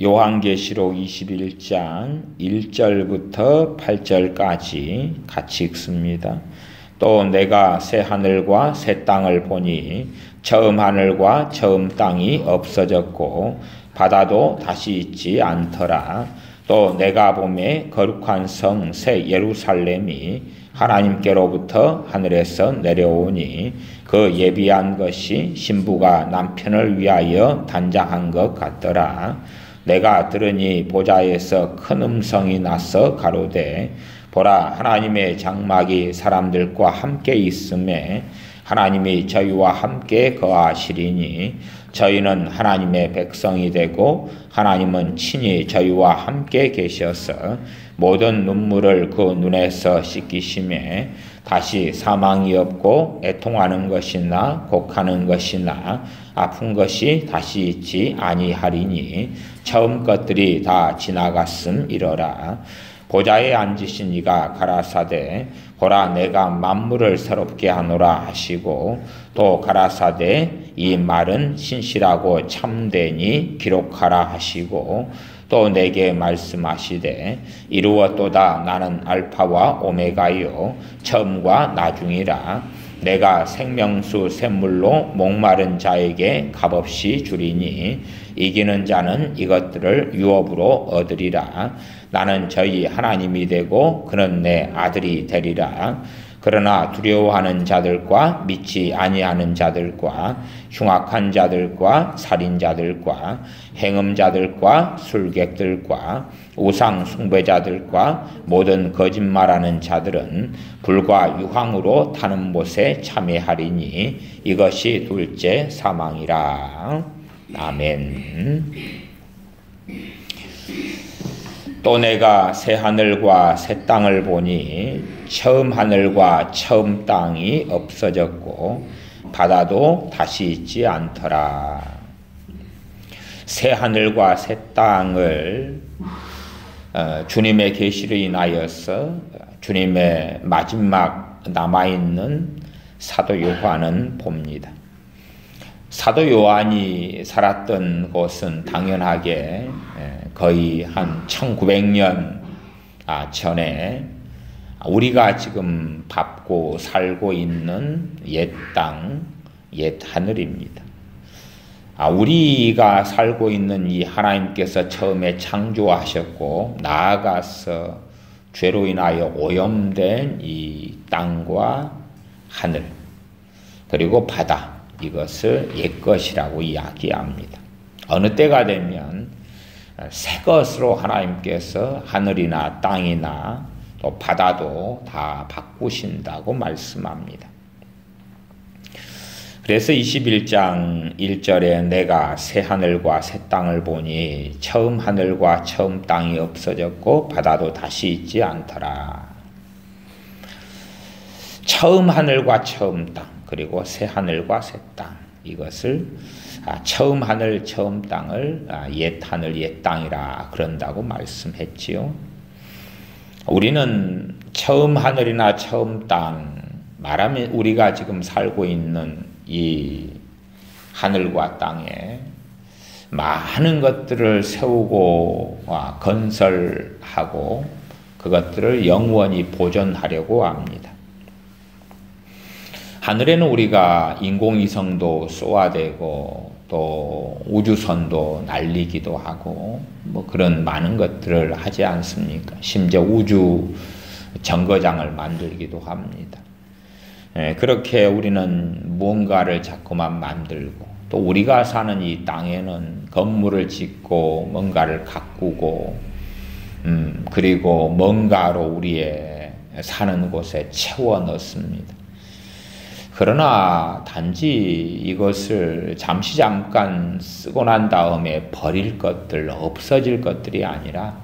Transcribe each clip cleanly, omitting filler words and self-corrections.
요한계시록 21장 1절부터 8절까지 같이 읽습니다. 또 내가 새 하늘과 새 땅을 보니 처음 하늘과 처음 땅이 없어졌고 바다도 다시 있지 않더라. 또 내가 보매 거룩한 성 새 예루살렘이 하나님께로부터 하늘에서 내려오니 그 예비한 것이 신부가 남편을 위하여 단장한 것 같더라. 내가 들으니 보좌에서 큰 음성이 나서 가로되 보라, 하나님의 장막이 사람들과 함께 있음에 하나님이 저희와 함께 거하시리니 저희는 하나님의 백성이 되고 하나님은 친히 저희와 함께 계셔서 모든 눈물을 그 눈에서 씻기심에 다시 사망이 없고 애통하는 것이나 곡하는 것이나 아픈 것이 다시 있지 아니하리니 처음 것들이 다 지나갔음이러라. 보좌에 앉으신 이가 가라사대 보라, 내가 만물을 새롭게 하노라 하시고 또 가라사대 이 말은 신실하고 참되니 기록하라 하시고 또 내게 말씀하시되 이루었도다. 나는 알파와 오메가요 처음과 나중이라. 내가 생명수 샘물로 목마른 자에게 값없이 주리니 이기는 자는 이것들을 유업으로 얻으리라. 나는 저희 하나님이 되고 그는 내 아들이 되리라. 그러나 두려워하는 자들과 믿지 아니하는 자들과 흉악한 자들과 살인자들과 행음자들과 술객들과 우상 숭배자들과 모든 거짓말하는 자들은 불과 유황으로 타는 못에 참여하리니 이것이 둘째 사망이라. 아멘. 또 내가 새 하늘과 새 땅을 보니 처음 하늘과 처음 땅이 없어졌고 바다도 다시 있지 않더라. 새 하늘과 새 땅을 주님의 계시로 인하여서 주님의 마지막 남아있는 사도 요한은 봅니다. 사도 요한이 살았던 곳은 당연하게 거의 한 1900년 전에 우리가 지금 밟고 살고 있는 옛 땅, 옛 하늘입니다. 우리가 살고 있는 이 하나님께서 처음에 창조하셨고 나아가서 죄로 인하여 오염된 이 땅과 하늘 그리고 바다, 이것을 옛것이라고 이야기합니다. 어느 때가 되면 새 것으로 하나님께서 하늘이나 땅이나 또 바다도 다 바꾸신다고 말씀합니다. 그래서 21장 1절에 내가 새 하늘과 새 땅을 보니 처음 하늘과 처음 땅이 없어졌고 바다도 다시 있지 않더라. 처음 하늘과 처음 땅 그리고 새 하늘과 새 땅 이것을 처음 하늘 처음 땅을 옛 하늘 옛 땅이라 그런다고 말씀했지요. 우리는 처음 하늘이나 처음 땅 말하면 우리가 지금 살고 있는 이 하늘과 땅에 많은 것들을 세우고 건설하고 그것들을 영원히 보존하려고 합니다. 하늘에는 우리가 인공위성도 쏘아대고 또 우주선도 날리기도 하고 뭐 그런 많은 것들을 하지 않습니까? 심지어 우주 정거장을 만들기도 합니다. 그렇게 우리는 무언가를 자꾸만 만들고 또 우리가 사는 이 땅에는 건물을 짓고 뭔가를 가꾸고 그리고 뭔가로 우리의 사는 곳에 채워 넣습니다. 그러나 단지 이것을 잠깐 쓰고 난 다음에 버릴 것들, 없어질 것들이 아니라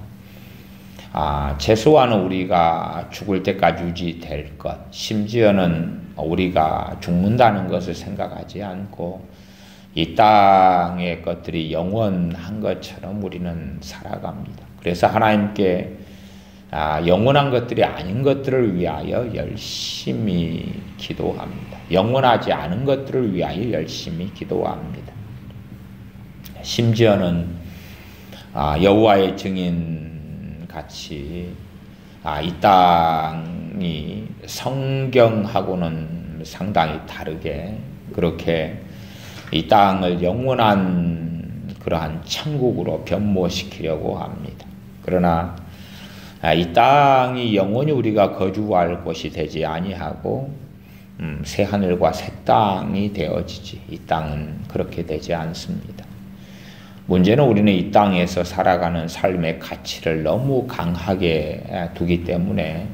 최소한은 우리가 죽을 때까지 유지될 것, 심지어는 우리가 죽는다는 것을 생각하지 않고 이 땅의 것들이 영원한 것처럼 우리는 살아갑니다. 그래서 하나님께 영원한 것들이 아닌 것들을 위하여 열심히 기도합니다. 영원하지 않은 것들을 위하여 열심히 기도합니다. 심지어는 여호와의 증인 같이 이 땅이 성경하고는 상당히 다르게 그렇게 이 땅을 영원한 그러한 천국으로 변모시키려고 합니다. 그러나 이 땅이 영원히 우리가 거주할 곳이 되지 아니하고 새 하늘과 새 땅이 되어지지, 이 땅은 그렇게 되지 않습니다. 문제는 우리는 이 땅에서 살아가는 삶의 가치를 너무 강하게 두기 때문에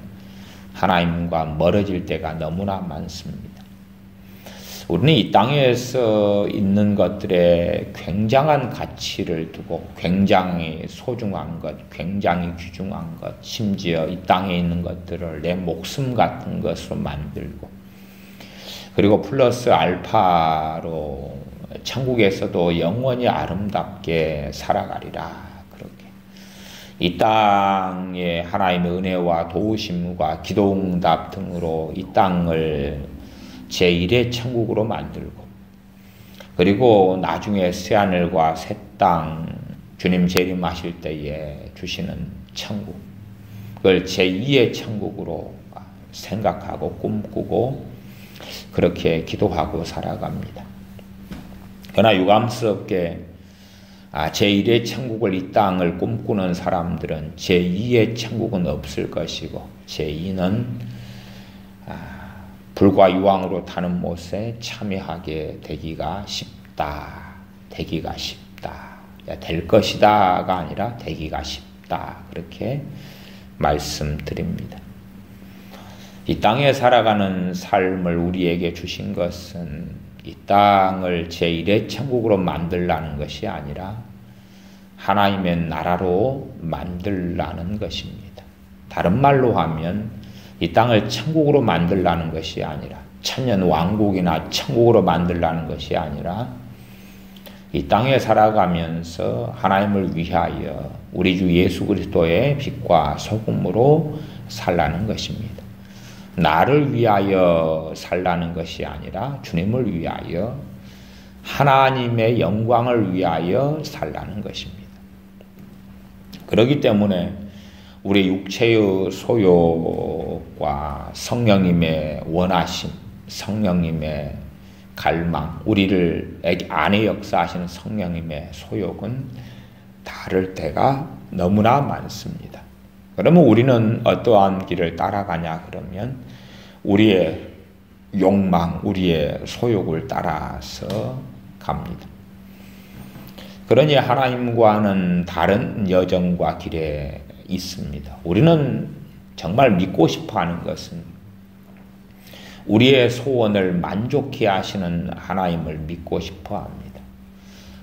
하나님과 멀어질 때가 너무나 많습니다. 우리는 이 땅에서 있는 것들에 굉장한 가치를 두고 굉장히 소중한 것, 굉장히 귀중한 것, 심지어 이 땅에 있는 것들을 내 목숨 같은 것으로 만들고, 그리고 플러스 알파로 천국에서도 영원히 아름답게 살아가리라. 그렇게 이 땅에 하나님의 은혜와 도우심과 기도응답 등으로 이 땅을 제1의 천국으로 만들고, 그리고 나중에 새하늘과 새 땅 주님 재림하실 때에 주시는 천국, 그걸 제2의 천국으로 생각하고 꿈꾸고 그렇게 기도하고 살아갑니다. 그러나 유감스럽게 제1의 천국을, 이 땅을 꿈꾸는 사람들은 제2의 천국은 없을 것이고, 제2는 불과 유황으로 타는 못에 참여하게 되기가 쉽다. 되기가 쉽다. 될 것이다가 아니라 되기가 쉽다. 그렇게 말씀드립니다. 이 땅에 살아가는 삶을 우리에게 주신 것은 이 땅을 제1의 천국으로 만들라는 것이 아니라 하나님의 나라로 만들라는 것입니다. 다른 말로 하면 이 땅을 천국으로 만들라는 것이 아니라, 천년 왕국이나 천국으로 만들라는 것이 아니라 이 땅에 살아가면서 하나님을 위하여 우리 주 예수 그리스도의 빛과 소금으로 살라는 것입니다. 나를 위하여 살라는 것이 아니라 주님을 위하여, 하나님의 영광을 위하여 살라는 것입니다. 그렇기 때문에 우리 육체의 소욕과 성령님의 원하심, 성령님의 갈망, 우리를 안에 역사하시는 성령님의 소욕은 다를 때가 너무나 많습니다. 그러면 우리는 어떠한 길을 따라가냐 그러면 우리의 욕망, 우리의 소욕을 따라서 갑니다. 그러니 하나님과는 다른 여정과 길에 있습니다. 우리는 정말 믿고 싶어하는 것은 우리의 소원을 만족해 하시는 하나님을 믿고 싶어합니다.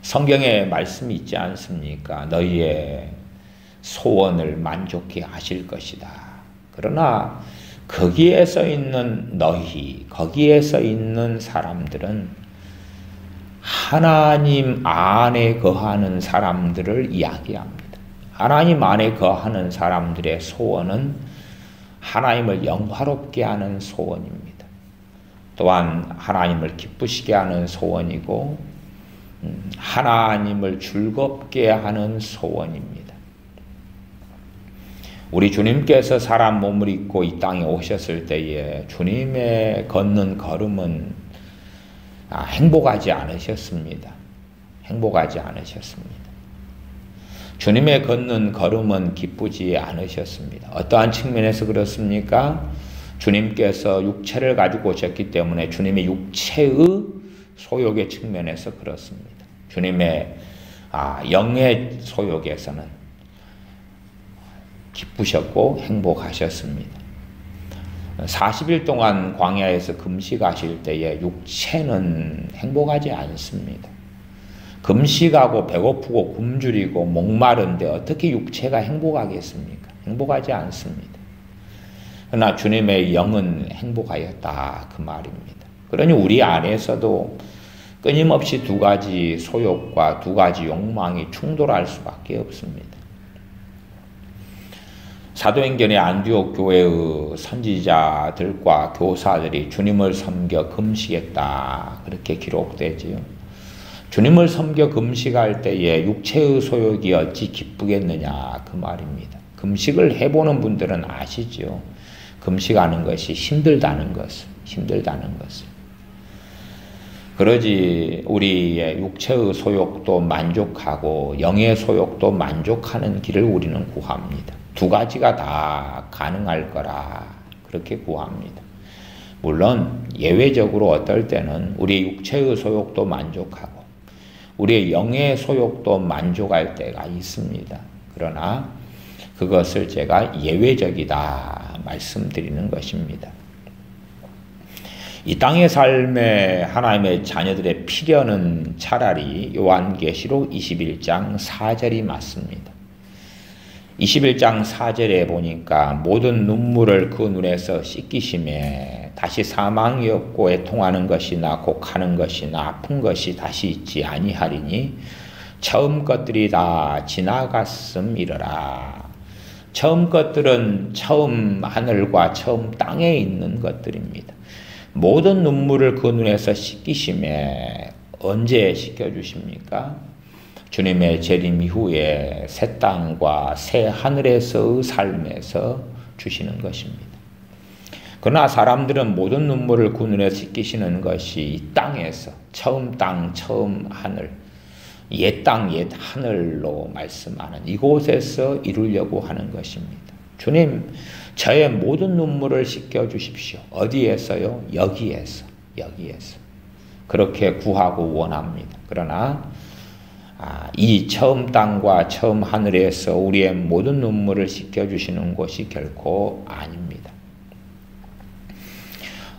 성경에 말씀이 있지 않습니까? 너희의 소원을 만족해 하실 것이다. 그러나 거기에 써 있는 너희, 거기에 써 있는 사람들은 하나님 안에 거하는 사람들을 이야기합니다. 하나님 안에 거하는 사람들의 소원은 하나님을 영화롭게 하는 소원입니다. 또한 하나님을 기쁘시게 하는 소원이고 하나님을 즐겁게 하는 소원입니다. 우리 주님께서 사람 몸을 입고 이 땅에 오셨을 때에 주님의 걷는 걸음은 행복하지 않으셨습니다. 행복하지 않으셨습니다. 주님의 걷는 걸음은 기쁘지 않으셨습니다. 어떠한 측면에서 그렇습니까? 주님께서 육체를 가지고 오셨기 때문에 주님의 육체의 소욕의 측면에서 그렇습니다. 주님의 영의 소욕에서는 기쁘셨고 행복하셨습니다. 40일 동안 광야에서 금식하실 때에 육체는 행복하지 않습니다. 금식하고 배고프고 굶주리고 목마른데 어떻게 육체가 행복하겠습니까? 행복하지 않습니다. 그러나 주님의 영은 행복하였다 그 말입니다. 그러니 우리 안에서도 끊임없이 두 가지 소욕과 두 가지 욕망이 충돌할 수밖에 없습니다. 사도행전의 안디옥 교회의 선지자들과 교사들이 주님을 섬겨 금식했다 그렇게 기록되지요. 주님을 섬겨 금식할 때에 육체의 소욕이 어찌 기쁘겠느냐 그 말입니다. 금식을 해보는 분들은 아시죠. 금식하는 것이 힘들다는 것을. 그러지 우리의 육체의 소욕도 만족하고 영의 소욕도 만족하는 길을 우리는 구합니다. 두 가지가 다 가능할 거라 그렇게 구합니다. 물론 예외적으로 어떨 때는 우리 육체의 소욕도 만족하고 우리의 영의 소욕도 만족할 때가 있습니다. 그러나 그것을 제가 예외적이다 말씀드리는 것입니다. 이 땅의 삶에 하나님의 자녀들의 필연은 차라리 요한계시록 21장 4절이 맞습니다. 21장 4절에 보니까 모든 눈물을 그 눈에서 씻기심에 다시 사망이 없고 애통하는 것이나 곡하는 것이나 아픈 것이 다시 있지 아니하리니 처음 것들이 다 지나갔음이러라. 처음 것들은 처음 하늘과 처음 땅에 있는 것들입니다. 모든 눈물을 그 눈에서 씻기심에 언제 씻겨주십니까? 주님의 재림 이후에 새 땅과 새 하늘에서의 삶에서 주시는 것입니다. 그러나 사람들은 모든 눈물을 그 눈에서 씻기시는 것이 이 땅에서 처음 땅, 처음 하늘, 옛 땅, 옛 하늘로 말씀하는 이곳에서 이루려고 하는 것입니다. 주님, 저의 모든 눈물을 씻겨주십시오. 어디에서요? 여기에서. 그렇게 구하고 원합니다. 그러나 이 처음 땅과 처음 하늘에서 우리의 모든 눈물을 씻겨주시는 곳이 결코 아닙니다.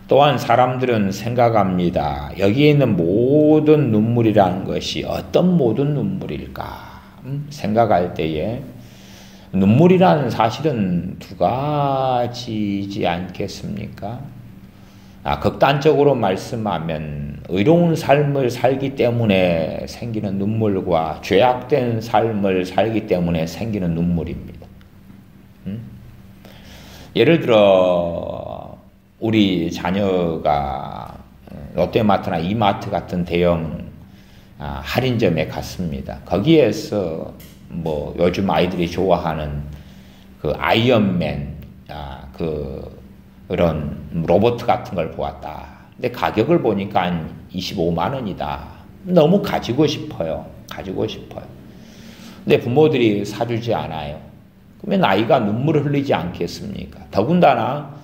또한 사람들은 생각합니다. 여기에 있는 모든 눈물이라는 것이 어떤 모든 눈물일까? 생각할 때에 눈물이라는 사실은 두 가지이지 않겠습니까? 극단적으로 말씀하면 의로운 삶을 살기 때문에 생기는 눈물과 죄악된 삶을 살기 때문에 생기는 눈물입니다. 예를 들어 우리 자녀가 롯데마트나 이마트 같은 대형 할인점에 갔습니다. 거기에서 뭐 요즘 아이들이 좋아하는 그 아이언맨 그런 로봇 같은 걸 보았다. 근데 가격을 보니까 한 25만 원이다. 너무 가지고 싶어요. 근데 부모들이 사주지 않아요. 그러면 아이가 눈물을 흘리지 않겠습니까? 더군다나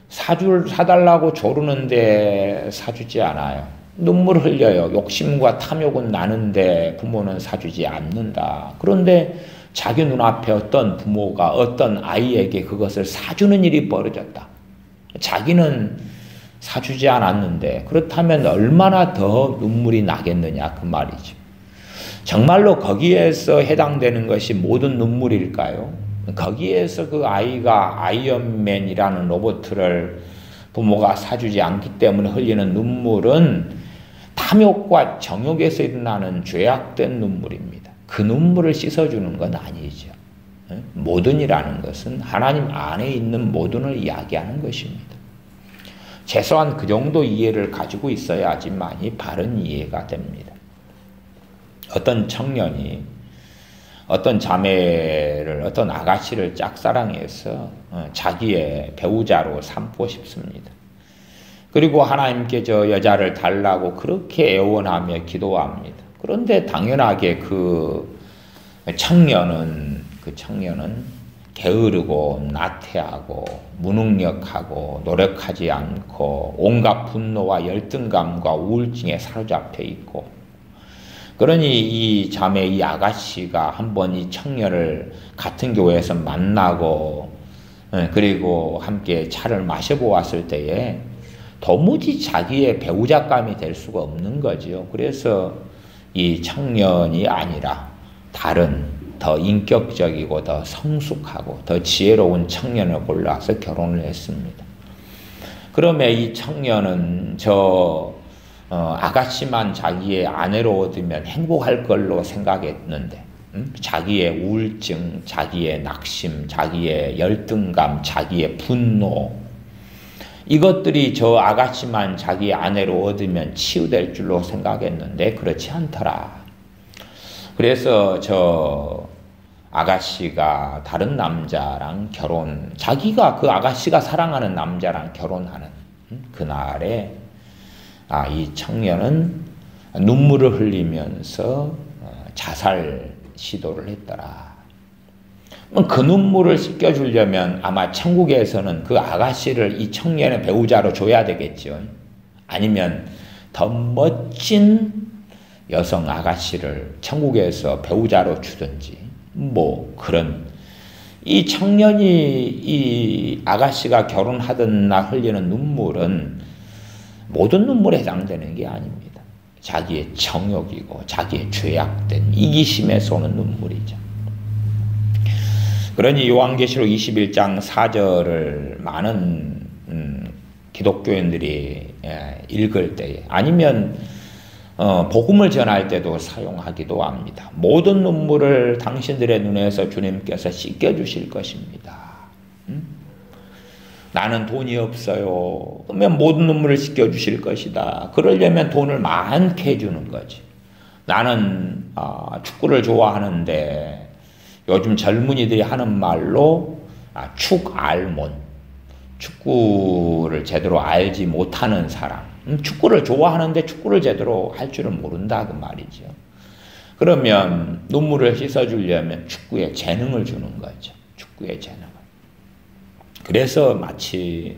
사달라고 조르는데 사주지 않아요. 눈물을 흘려요. 욕심과 탐욕은 나는데 부모는 사주지 않는다. 그런데 자기 눈앞에 어떤 부모가 어떤 아이에게 그것을 사주는 일이 벌어졌다. 자기는 사주지 않았는데 그렇다면 얼마나 더 눈물이 나겠느냐 그 말이죠. 정말로 거기에서 해당되는 것이 모든 눈물일까요? 거기에서 그 아이가 아이언맨이라는 로봇을 부모가 사주지 않기 때문에 흘리는 눈물은 탐욕과 정욕에서 일어나는 죄악된 눈물입니다. 그 눈물을 씻어주는 건 아니죠. 모든이라는 것은 하나님 안에 있는 모든을 이야기하는 것입니다. 최소한 그 정도 이해를 가지고 있어야지만이 바른 이해가 됩니다. 어떤 청년이 어떤 자매를, 어떤 아가씨를 짝사랑해서 자기의 배우자로 삼고 싶습니다. 그리고 하나님께 저 여자를 달라고 그렇게 애원하며 기도합니다. 그런데 당연하게 그 청년은 게으르고 나태하고 무능력하고 노력하지 않고 온갖 분노와 열등감과 우울증에 사로잡혀 있고, 그러니 이 자매, 이 아가씨가 한번 이 청년을 같은 교회에서 만나고 그리고 함께 차를 마셔보았을 때에 도무지 자기의 배우자감이 될 수가 없는 거죠. 그래서 이 청년이 아니라 다른 더 인격적이고 더 성숙하고 더 지혜로운 청년을 골라서 결혼을 했습니다. 그러면 이 청년은 아가씨만 자기의 아내로 얻으면 행복할 걸로 생각했는데 자기의 우울증, 자기의 낙심, 자기의 열등감, 자기의 분노, 이것들이 저 아가씨만 자기 아내로 얻으면 치유될 줄로 생각했는데 그렇지 않더라. 그래서 저 아가씨가 다른 남자랑 자기가 그 아가씨가 사랑하는 남자랑 결혼하는 그날에 이 청년은 눈물을 흘리면서 자살 시도를 했더라. 그 눈물을 씻겨주려면 아마 천국에서는 그 아가씨를 이 청년의 배우자로 줘야 되겠죠. 아니면 더 멋진 여성 아가씨를 천국에서 배우자로 주든지 그런 이 청년이 이 아가씨가 결혼하던 날 흘리는 눈물은 모든 눈물에 해당되는 게 아닙니다. 자기의 정욕이고 자기의 죄악된 이기심에서 오는 눈물이죠. 그러니 요한계시록 21장 4절을 많은 기독교인들이 읽을 때에 아니면 복음을 전할 때도 사용하기도 합니다. 모든 눈물을 당신들의 눈에서 주님께서 씻겨주실 것입니다. 나는 돈이 없어요. 그러면 모든 눈물을 씻겨주실 것이다. 그러려면 돈을 많게 해주는 거지. 나는 축구를 좋아하는데 요즘 젊은이들이 하는 말로 축알몬, 축구를 제대로 알지 못하는 사람, 축구를 좋아하는데 축구를 제대로 할 줄은 모른다 그 말이죠. 그러면 눈물을 씻어주려면 축구에 재능을 주는 거죠. 축구의 재능을. 그래서 마치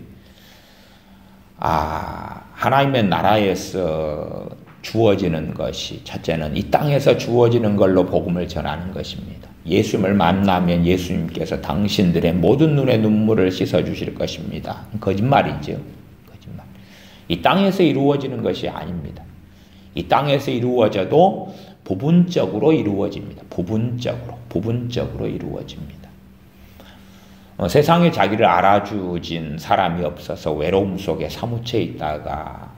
하나님의 나라에서 주어지는 것이 첫째는 이 땅에서 주어지는 걸로 복음을 전하는 것입니다. 예수님을 만나면 예수님께서 당신들의 모든 눈의 눈물을 씻어주실 것입니다. 거짓말이죠. 거짓말. 이 땅에서 이루어지는 것이 아닙니다. 이 땅에서 이루어져도 부분적으로 이루어집니다. 부분적으로 이루어집니다. 세상에 자기를 알아주진 사람이 없어서 외로움 속에 사무쳐 있다가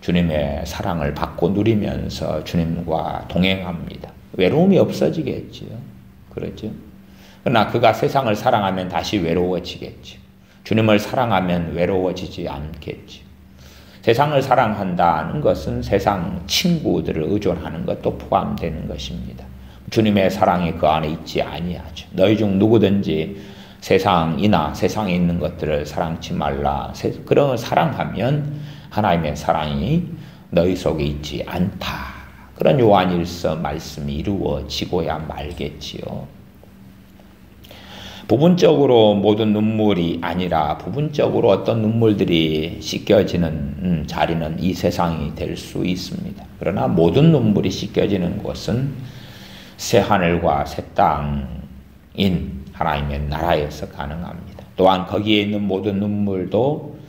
주님의 사랑을 받고 누리면서 주님과 동행합니다. 외로움이 없어지겠지요. 그렇죠? 그러나 그가 세상을 사랑하면 다시 외로워지겠죠. 주님을 사랑하면 외로워지지 않겠죠. 세상을 사랑한다는 것은 세상 친구들을 의존하는 것도 포함되는 것입니다. 주님의 사랑이 그 안에 있지 아니하죠. 너희 중 누구든지 세상이나 세상에 있는 것들을 사랑치 말라. 그런 사랑하면 하나님의 사랑이 너희 속에 있지 않다. 그런 요한일서 말씀이 이루어지고야 말겠지요. 부분적으로 모든 눈물이 아니라 부분적으로 어떤 눈물들이 씻겨지는 자리는 이 세상이 될 수 있습니다. 그러나 모든 눈물이 씻겨지는 곳은 새 하늘과 새 땅인 하나님의 나라에서 가능합니다. 또한 거기에 있는 모든 눈물도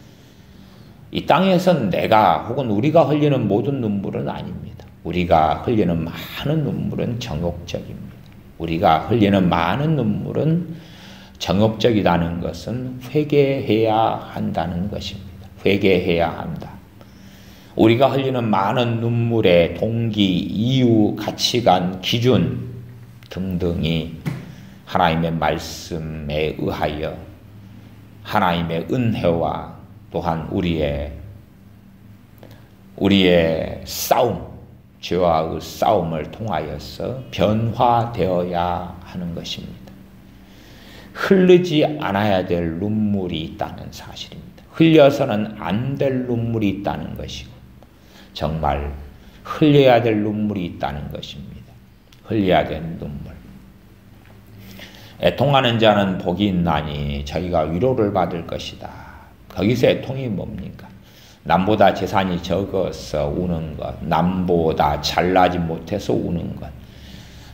이 땅에선 내가 혹은 우리가 흘리는 모든 눈물은 아닙니다. 우리가 흘리는 많은 눈물은 정욕적입니다. 우리가 흘리는 많은 눈물은 정욕적이라는 것은 회개해야 한다는 것입니다. 회개해야 한다. 우리가 흘리는 많은 눈물의 동기, 이유, 가치관, 기준 등등이 하나님의 말씀에 의하여 하나님의 은혜와 또한 우리의 싸움, 죄와의 싸움을 통하여서 변화되어야 하는 것입니다. 흐르지 않아야 될 눈물이 있다는 사실입니다. 흘려서는 안 될 눈물이 있다는 것이고 정말 흘려야 될 눈물이 있다는 것입니다. 흘려야 될 눈물. 애통하는 자는 복이 있나니 저희가 위로를 받을 것이다. 거기서 애통이 뭡니까? 남보다 재산이 적어서 우는 것, 남보다 잘나지 못해서 우는 것,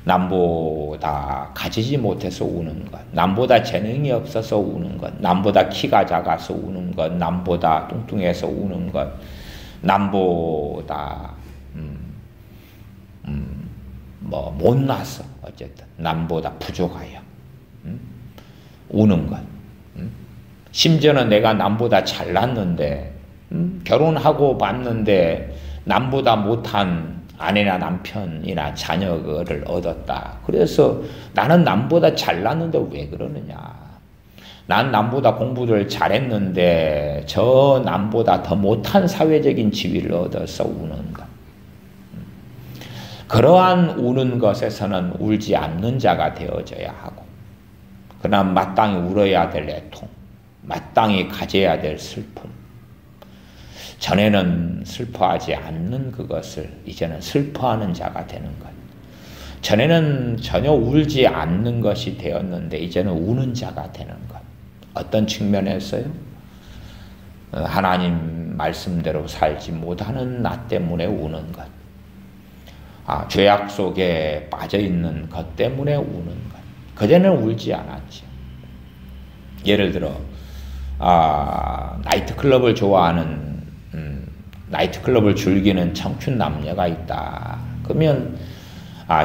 남보다 가지지 못해서 우는 것, 남보다 재능이 없어서 우는 것, 남보다 키가 작아서 우는 것, 남보다 뚱뚱해서 우는 것, 남보다 못나서 어쨌든 남보다 부족하여 우는 것. 심지어는 내가 남보다 잘났는데 결혼하고 봤는데 남보다 못한 아내나 남편이나 자녀를 얻었다. 그래서 나는 남보다 잘났는데 왜 그러느냐. 난 남보다 공부를 잘했는데 저 남보다 더 못한 사회적인 지위를 얻어서 우는 것. 그러한 우는 것에서는 울지 않는 자가 되어져야 하고, 그러나 마땅히 울어야 될 애통, 마땅히 가져야 될 슬픔, 전에는 슬퍼하지 않는 그것을 이제는 슬퍼하는 자가 되는 것. 전에는 전혀 울지 않는 것이 되었는데 이제는 우는 자가 되는 것. 어떤 측면에서요? 하나님 말씀대로 살지 못하는 나 때문에 우는 것. 죄악 속에 빠져있는 것 때문에 우는 것. 그전에는 울지 않았죠. 예를 들어 나이트클럽을 좋아하는 나이트클럽을 즐기는 청춘 남녀가 있다. 그러면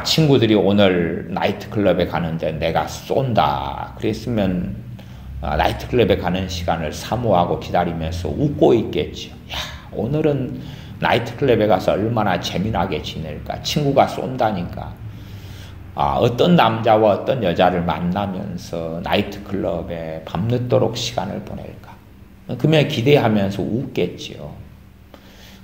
친구들이 오늘 나이트클럽에 가는데 내가 쏜다. 그랬으면 나이트클럽에 가는 시간을 사모하고 기다리면서 웃고 있겠죠. 야, 오늘은 나이트클럽에 가서 얼마나 재미나게 지낼까. 친구가 쏜다니까. 어떤 남자와 어떤 여자를 만나면서 나이트클럽에 밤늦도록 시간을 보낼까. 그러면 기대하면서 웃겠지요.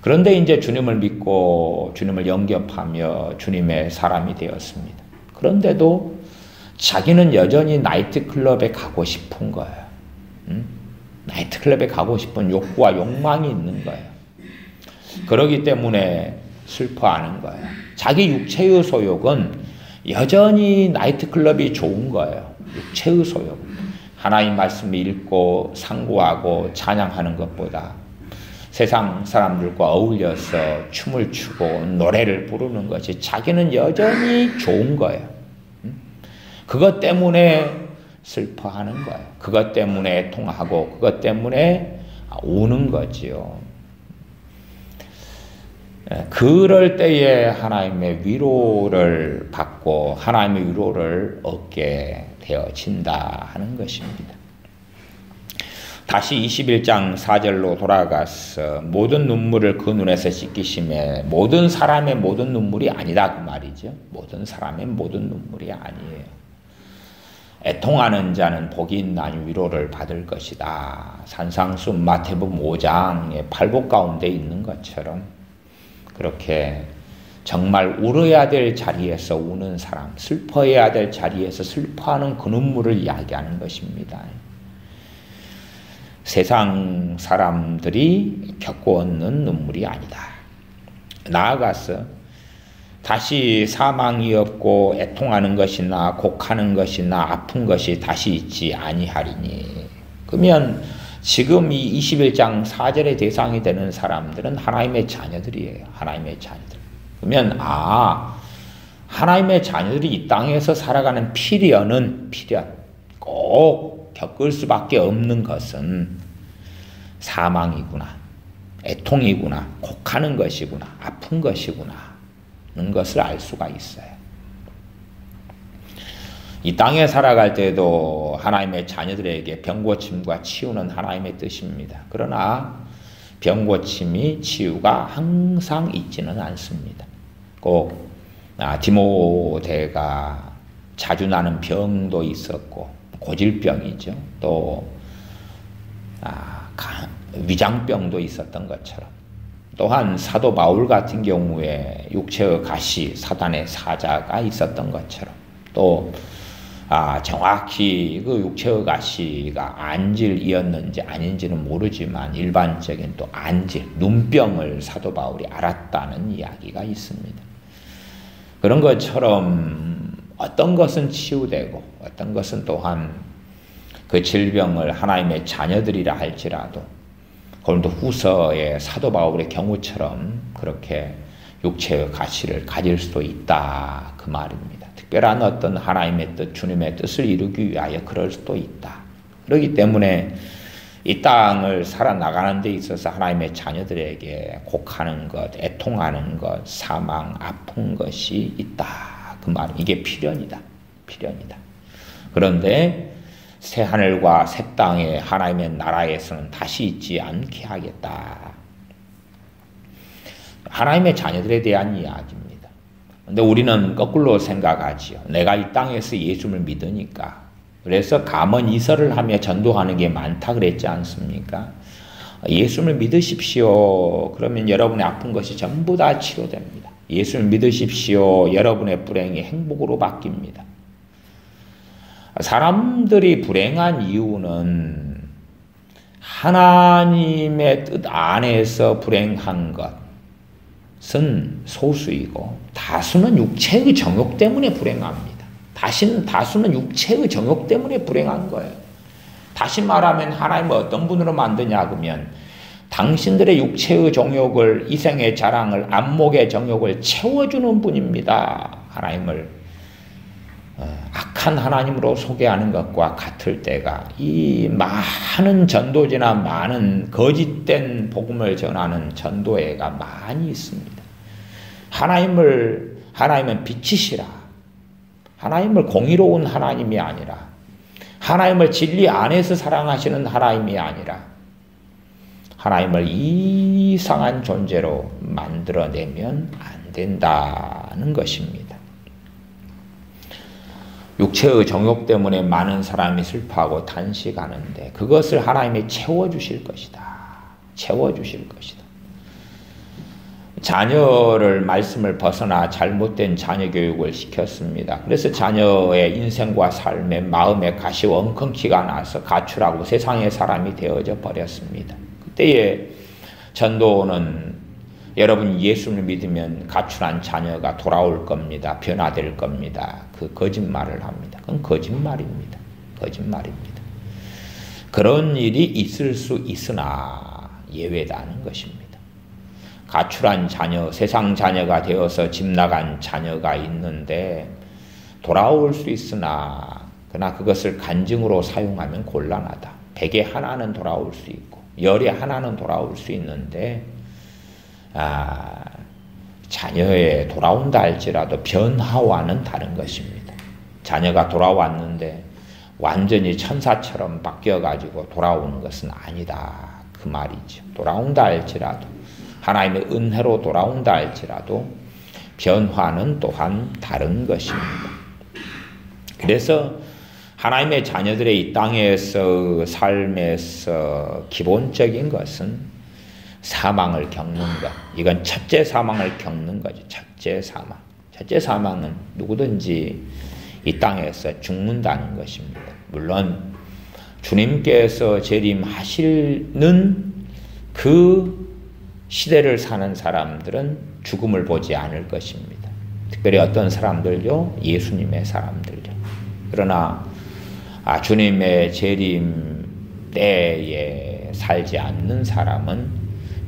그런데 이제 주님을 믿고 주님을 영접하며 주님의 사람이 되었습니다. 그런데도 자기는 여전히 나이트클럽에 가고 싶은 거예요. 나이트클럽에 가고 싶은 욕구와 욕망이 있는 거예요. 그러기 때문에 슬퍼하는 거예요. 자기 육체의 소욕은 여전히 나이트클럽이 좋은 거예요. 육체의 소욕. 하나님 말씀을 읽고 상고하고 찬양하는 것보다 세상 사람들과 어울려서 춤을 추고 노래를 부르는 것이 자기는 여전히 좋은 거예요. 그것 때문에 슬퍼하는 거예요. 그것 때문에 애통하고 그것 때문에 우는 거지요. 그럴 때에 하나님의 위로를 받고 하나님의 위로를 얻게 되어진다 하는 것입니다. 다시 21장 4절로 돌아가서 모든 눈물을 그 눈에서 씻기심에 모든 사람의 모든 눈물이 아니다 그 말이죠. 모든 사람의 모든 눈물이 아니에요. 애통하는 자는 복이 있나니 위로를 받을 것이다. 산상순 마태복음 5장의 팔복 가운데 있는 것처럼 그렇게 정말 울어야 될 자리에서 우는 사람, 슬퍼해야 될 자리에서 슬퍼하는 그 눈물을 이야기하는 것입니다. 세상 사람들이 겪고 얻는 눈물이 아니다. 나아가서 다시 사망이 없고 애통하는 것이나 곡하는 것이나 아픈 것이 다시 있지 아니하리니. 그러면 지금 이 21장 4절의 대상이 되는 사람들은 하나님의 자녀들이에요. 하나님의 자녀들. 그러면 하나님의 자녀들이 이 땅에서 살아가는 필연 꼭 겪을 수밖에 없는 것은 사망이구나, 애통이구나, 곡하는 것이구나, 아픈 것이구나 하는 것을 알 수가 있어요. 이 땅에 살아갈 때도 하나님의 자녀들에게 병고침과 치유는 하나님의 뜻입니다. 그러나 병고침이 치유가 항상 있지는 않습니다. 꼭 디모데가 자주 나는 병도 있었고 고질병이죠. 또 위장병도 있었던 것처럼 또한 사도 바울 같은 경우에 육체의 가시, 사단의 사자가 있었던 것처럼 또 정확히 그 육체의 가시가 안질이었는지 아닌지는 모르지만 일반적인 또 안질, 눈병을 사도 바울이 알았다는 이야기가 있습니다. 그런 것처럼 어떤 것은 치유되고 어떤 것은 또한 그 질병을 하나님의 자녀들이라 할지라도 고린도후서의 사도 바울의 경우처럼 그렇게 육체의 가시를 가질 수도 있다 그 말입니다. 특별한 어떤 하나님의 뜻, 주님의 뜻을 이루기 위하여 그럴 수도 있다. 그렇기 때문에 이 땅을 살아나가는 데 있어서 하나님의 자녀들에게 곡하는 것, 애통하는 것, 사망, 아픈 것이 있다. 그 말, 이게 필연이다. 그런데 새 하늘과 새 땅에 하나님의 나라에서는 다시 있지 않게 하겠다. 하나님의 자녀들에 대한 이야기입니다. 그런데 우리는 거꾸로 생각하지요. 내가 이 땅에서 예수를 믿으니까 그래서 감언 이설을 하며 전도하는 게 많다 그랬지 않습니까? 예수를 믿으십시오. 그러면 여러분의 아픈 것이 전부 다 치료됩니다. 예수를 믿으십시오. 여러분의 불행이 행복으로 바뀝니다. 사람들이 불행한 이유는 하나님의 뜻 안에서 불행한 것은 소수이고 다수는 육체의 정욕 때문에 불행합니다. 다수는 육체의 정욕 때문에 불행한 거예요. 다시 말하면 하나님은 어떤 분으로 만드냐 그러면 당신들의 육체의 정욕을, 이생의 자랑을, 안목의 정욕을 채워주는 분입니다. 하나님을 악한 하나님으로 소개하는 것과 같을 때가 이 많은 전도지나 많은 거짓된 복음을 전하는 전도회가 많이 있습니다. 하나님은 빛이시라. 하나님을 공의로운 하나님이 아니라 하나님을 진리 안에서 사랑하시는 하나님이 아니라 하나님을 이상한 존재로 만들어내면 안 된다는 것입니다. 육체의 정욕 때문에 많은 사람이 슬퍼하고 탄식하는데 그것을 하나님이 채워주실 것이다. 채워주실 것이다. 자녀를 말씀을 벗어나 잘못된 자녀 교육을 시켰습니다. 그래서 자녀의 인생과 삶에 마음에 가시 엉겅퀴가 나서 가출하고 세상의 사람이 되어져 버렸습니다. 그때의 전도는 여러분 예수를 믿으면 가출한 자녀가 돌아올 겁니다. 변화될 겁니다. 그 거짓말을 합니다. 그건 거짓말입니다. 거짓말입니다. 그런 일이 있을 수 있으나 예외다는 것입니다. 가출한 자녀, 세상 자녀가 되어서 집 나간 자녀가 있는데 돌아올 수 있으나 그러나 그것을 간증으로 사용하면 곤란하다. 100에 하나는 돌아올 수 있고 10에 하나는 돌아올 수 있는데 자녀의 돌아온다 할지라도 변화와는 다른 것입니다. 자녀가 돌아왔는데 완전히 천사처럼 바뀌어가지고 돌아오는 것은 아니다. 그 말이죠. 돌아온다 할지라도 하나님의 은혜로 돌아온다 할지라도 변화는 또한 다른 것입니다. 그래서 하나님의 자녀들의 이 땅에서 삶에서 기본적인 것은 사망을 겪는 것. 이건 첫째 사망을 겪는 거죠. 첫째 사망. 첫째 사망은 누구든지 이 땅에서 죽는다는 것입니다. 물론 주님께서 재림하시는 그 시대를 사는 사람들은 죽음을 보지 않을 것입니다. 특별히 어떤 사람들요? 예수님의 사람들요. 그러나 주님의 재림 때에 살지 않는 사람은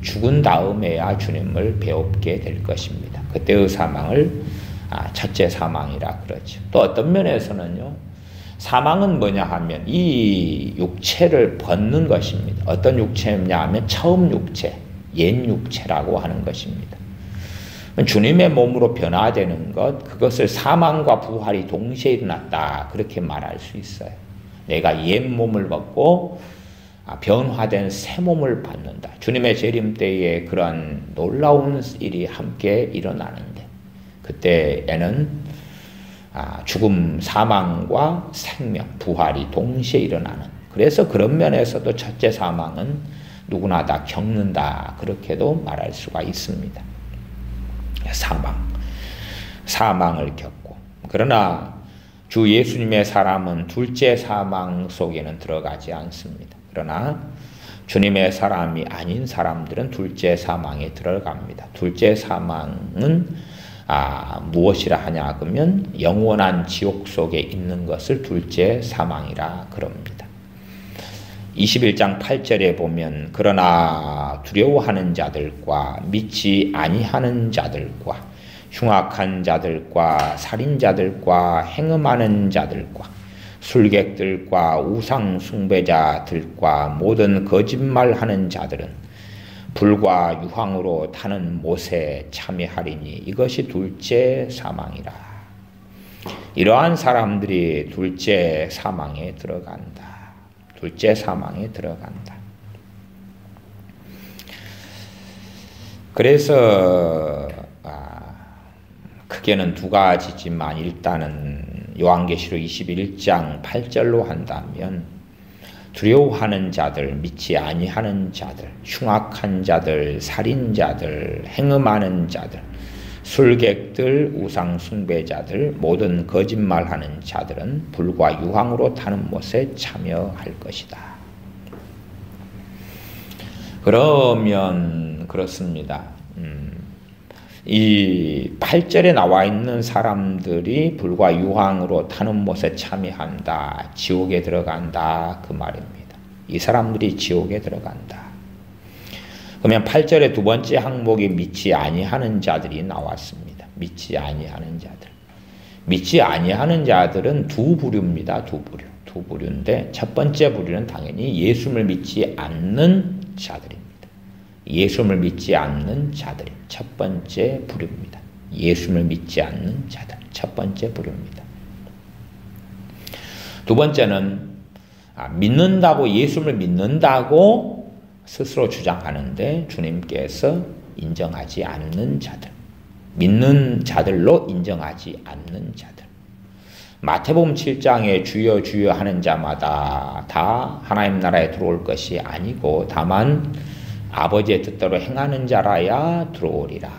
죽은 다음에야 주님을 배웁게 될 것입니다. 그때의 사망을 첫째 사망이라 그러죠. 또 어떤 면에서는요. 사망은 뭐냐 하면 이 육체를 벗는 것입니다. 어떤 육체냐 하면 처음 육체, 옛 육체라고 하는 것입니다. 주님의 몸으로 변화되는 것, 그것을 사망과 부활이 동시에 일어났다. 그렇게 말할 수 있어요. 내가 옛 몸을 벗고 변화된 새 몸을 받는다. 주님의 재림 때에 그런 놀라운 일이 함께 일어나는데 그때에는 죽음, 사망과 생명, 부활이 동시에 일어나는. 그래서 그런 면에서도 첫째 사망은 누구나 다 겪는다. 그렇게도 말할 수가 있습니다. 사망을 겪고. 그러나 주 예수님의 사람은 둘째 사망 속에는 들어가지 않습니다. 그러나 주님의 사람이 아닌 사람들은 둘째 사망에 들어갑니다. 둘째 사망은 무엇이라 하냐 그러면 영원한 지옥 속에 있는 것을 둘째 사망이라 그럽니다. 21장 8절에 보면 그러나 두려워하는 자들과 믿지 아니하는 자들과 흉악한 자들과 살인자들과 행음하는 자들과 술객들과 우상 숭배자들과 모든 거짓말하는 자들은 불과 유황으로 타는 못에 참여하리니 이것이 둘째 사망이라. 이러한 사람들이 둘째 사망에 들어간다. 둘째 사망에 들어간다. 그래서 크게는 두 가지지만 일단은 요한계시록 21장 8절로 한다면 두려워하는 자들, 믿지 아니하는 자들, 흉악한 자들, 살인자들, 행음하는 자들, 술객들, 우상 숭배자들, 모든 거짓말하는 자들은 불과 유황으로 타는 못에 참여할 것이다. 그러면 그렇습니다. 이 8절에 나와 있는 사람들이 불과 유황으로 타는 못에 참여한다. 지옥에 들어간다. 그 말입니다. 이 사람들이 지옥에 들어간다. 그러면 8절의 두 번째 항목이 믿지 아니하는 자들이 나왔습니다. 믿지 아니하는 자들. 믿지 아니하는 자들은 두 부류입니다. 두 부류인데 첫 번째 부류는 당연히 예수를 믿지 않는 자들입니다. 예수를 믿지 않는 자들이 첫 번째 부류입니다. 예수를 믿지 않는 자들 첫 번째 부류입니다. 두 번째는 믿는다고 예수를 믿는다고 스스로 주장하는데 주님께서 인정하지 않는 자들, 믿는 자들로 인정하지 않는 자들. 마태복음 7장에 주여 주여 하는 자마다 다 하나님 나라에 들어올 것이 아니고 다만 아버지의 뜻대로 행하는 자라야 들어오리라.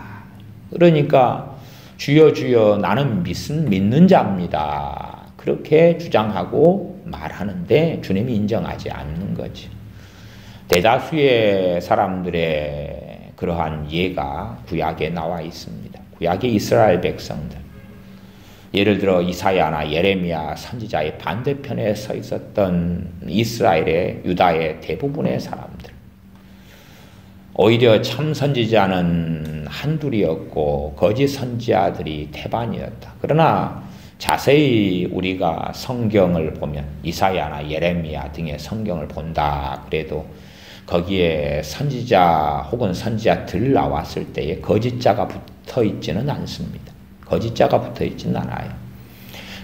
그러니까 주여 주여 나는 믿는 자입니다. 그렇게 주장하고 말하는데 주님이 인정하지 않는 거죠. 대다수의 사람들의 그러한 예가 구약에 나와 있습니다. 구약의 이스라엘 백성들. 예를 들어 이사야나 예레미야 선지자의 반대편에 서 있었던 이스라엘의 유다의 대부분의 사람들. 오히려 참 선지자는 한둘이었고 거짓 선지자들이 태반이었다. 그러나 자세히 우리가 성경을 보면 이사야나 예레미야 등의 성경을 본다. 그래도 거기에 선지자 혹은 선지자들 나왔을 때에 거짓자가 붙어 있지는 않습니다. 거짓자가 붙어 있지는 않아요.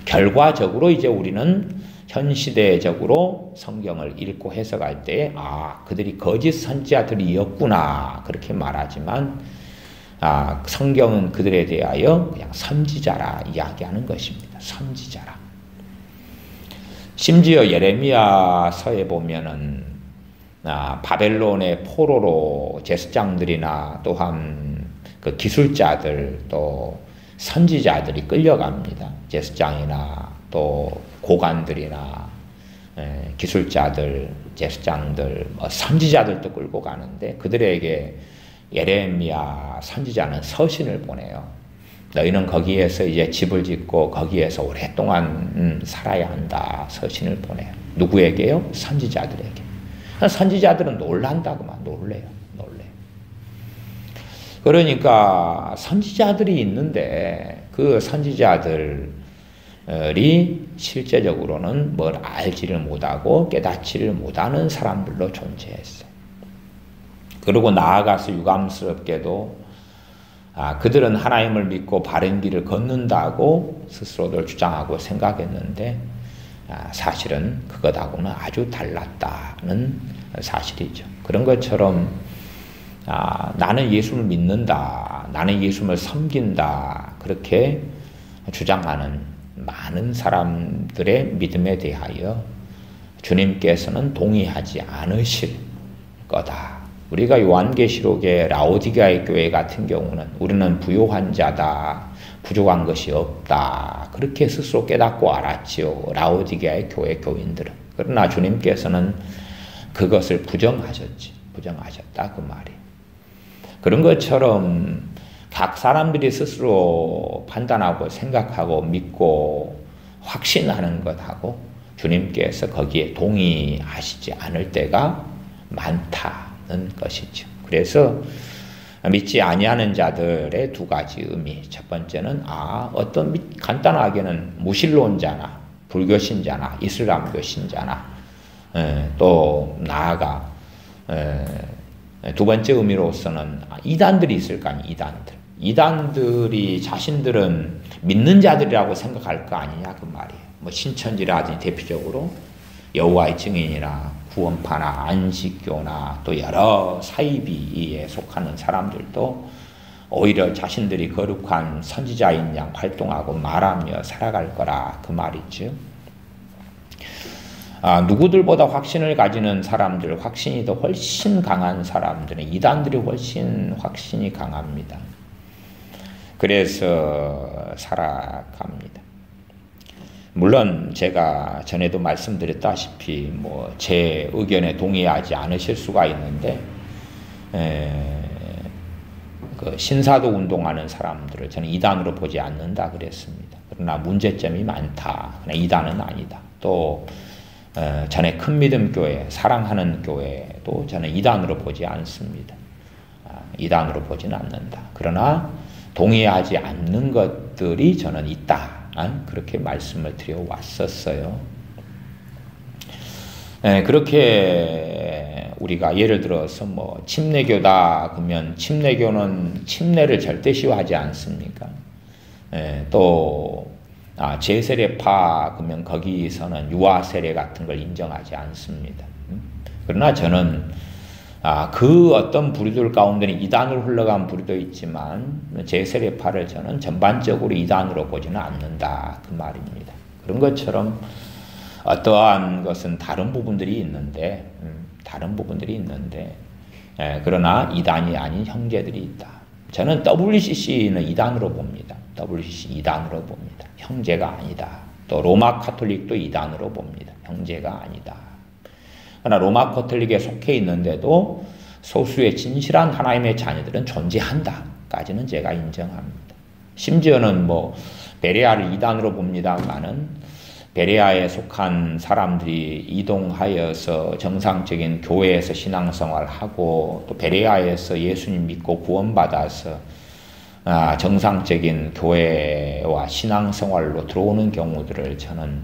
결과적으로 이제 우리는 현 시대적으로 성경을 읽고 해석할 때 그들이 거짓 선지자들이었구나 그렇게 말하지만 성경은 그들에 대하여 그냥 선지자라 이야기하는 것입니다. 선지자라. 심지어 예레미야서에 보면은 바벨론의 포로로 제사장들이나 또한 그 기술자들 또 선지자들이 끌려갑니다. 제사장이나 또 고관들이나 기술자들, 제사장들, 선지자들도 끌고 가는데 그들에게 예레미야 선지자는 서신을 보내요. 너희는 거기에서 이제 집을 짓고 거기에서 오랫동안 살아야 한다. 서신을 보내요. 누구에게요? 선지자들에게. 선지자들은 놀란다고만 놀래요. 그러니까 선지자들이 있는데 그 선지자들이 실제적으로는 뭘 알지를 못하고 깨닫지를 못하는 사람들로 존재했어요. 그리고 나아가서 유감스럽게도 그들은 하나님을 믿고 바른 길을 걷는다고 스스로들 주장하고 생각했는데 사실은 그것하고는 아주 달랐다는 사실이죠. 그런 것처럼 나는 예수를 믿는다, 나는 예수를 섬긴다 그렇게 주장하는 많은 사람들의 믿음에 대하여 주님께서는 동의하지 않으실 거다. 우리가 요한계시록의 라오디게아의 교회 같은 경우는 우리는 부요한 자다, 부족한 것이 없다 그렇게 스스로 깨닫고 알았지요. 라오디게아의 교회 교인들은. 그러나 주님께서는 그것을 부정하셨다 그 말이. 그런 것처럼 각 사람들이 스스로 판단하고 생각하고 믿고 확신하는 것하고 주님께서 거기에 동의하시지 않을 때가 많다는 것이죠. 그래서 믿지 아니하는 자들의 두 가지 의미. 첫 번째는 어떤 간단하게는 무신론자나 불교신자나 이슬람교 신자나 또 나아가 두 번째 의미로서는 이단들이 있을 거 아니에요. 이단들이 자신들은 믿는 자들이라고 생각할 거 아니냐 그 말이에요. 뭐 신천지라든지 대표적으로 여호와의 증인이나 구원파나 안식교나 또 여러 사이비에 속하는 사람들도 오히려 자신들이 거룩한 선지자인 양 활동하고 말하며 살아갈 거라 그 말이죠. 누구들보다 확신을 가지는 사람들, 확신이 더 훨씬 강한 사람들은 이단들이 훨씬 확신이 강합니다. 그래서 살아갑니다. 물론 제가 전에도 말씀드렸다시피 제 의견에 동의하지 않으실 수가 있는데 그 신사도 운동하는 사람들을 저는 이단으로 보지 않는다 그랬습니다. 그러나 문제점이 많다. 그러나 이단은 아니다. 또 전에 큰 믿음 교회, 사랑하는 교회도 저는 이단으로 보지 않습니다. 이단으로 보지는 않는다. 그러나 동의하지 않는 것들이 저는 있다. 그렇게 말씀을 드려왔었어요. 그렇게 우리가 예를 들어서 침례교다 그러면 침례교는 침례를 절대 시하지 않습니까? 또 제세례파 그러면 거기서는 유아 세례 같은 걸 인정하지 않습니다. 그러나 저는 그 어떤 부류들 가운데는 이단으로 흘러간 부류도 있지만 제세례파를 저는 전반적으로 이단으로 보지는 않는다 그 말입니다. 그런 것처럼 어떠한 것은 다른 부분들이 있는데 그러나 이단이 아닌 형제들이 있다. 저는 WCC는 이단으로 봅니다. WCC 이단으로 봅니다. 형제가 아니다. 또 로마 카톨릭도 이단으로 봅니다. 형제가 아니다. 그러나 로마 카톨릭에 속해 있는데도 소수의 진실한 하나님의 자녀들은 존재한다까지는 제가 인정합니다. 심지어는 베레아를 이단으로 봅니다만은 베레아에 속한 사람들이 이동하여서 정상적인 교회에서 신앙생활하고 또 베레아에서 예수님 믿고 구원받아서 정상적인 교회와 신앙생활로 들어오는 경우들을 저는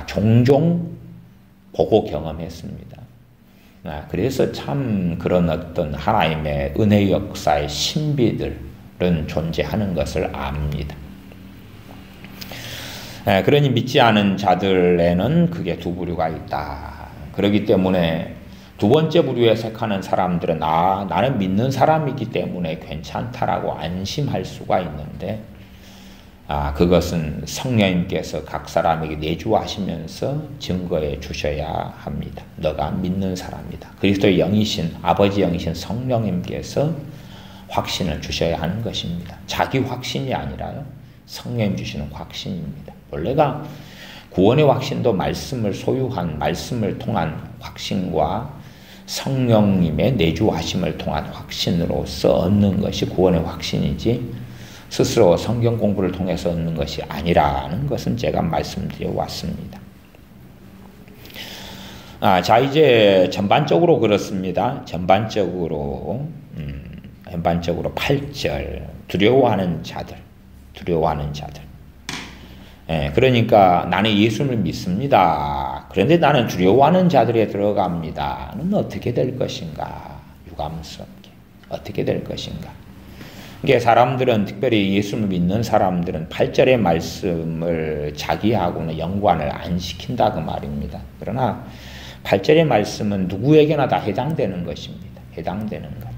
종종 보고 경험했습니다. 그래서 참 그런 어떤 하나님의 은혜 역사의 신비들은 존재하는 것을 압니다. 그러니 믿지 않은 자들에는 그게 두 부류가 있다. 그렇기 때문에 두 번째 부류에 속하는 사람들은 나는 믿는 사람이기 때문에 괜찮다라고 안심할 수가 있는데 그것은 성령님께서 각 사람에게 내주하시면서 증거해 주셔야 합니다. 너가 믿는 사람이다. 그리스도의 영이신 아버지 영이신 성령님께서 확신을 주셔야 하는 것입니다. 자기 확신이 아니라요. 성령님 주시는 확신입니다. 원래가 구원의 확신도 말씀을 소유한 말씀을 통한 확신과 성령님의 내주하심을 통한 확신으로서 얻는 것이 구원의 확신이지 스스로 성경 공부를 통해서 얻는 것이 아니라는 것은 제가 말씀드려 왔습니다. 자, 이제 전반적으로 그렇습니다. 전반적으로 8절 두려워하는 자들. 그러니까 나는 예수를 믿습니다. 그런데 나는 두려워하는 자들에 들어갑니다. 는 어떻게 될 것인가? 유감스럽게. 어떻게 될 것인가? 이게 사람들은 특별히 예수를 믿는 사람들은 8절의 말씀을 자기하고는 연관을 안 시킨다 그 말입니다. 그러나 8절의 말씀은 누구에게나 다 해당되는 것입니다. 해당되는 것.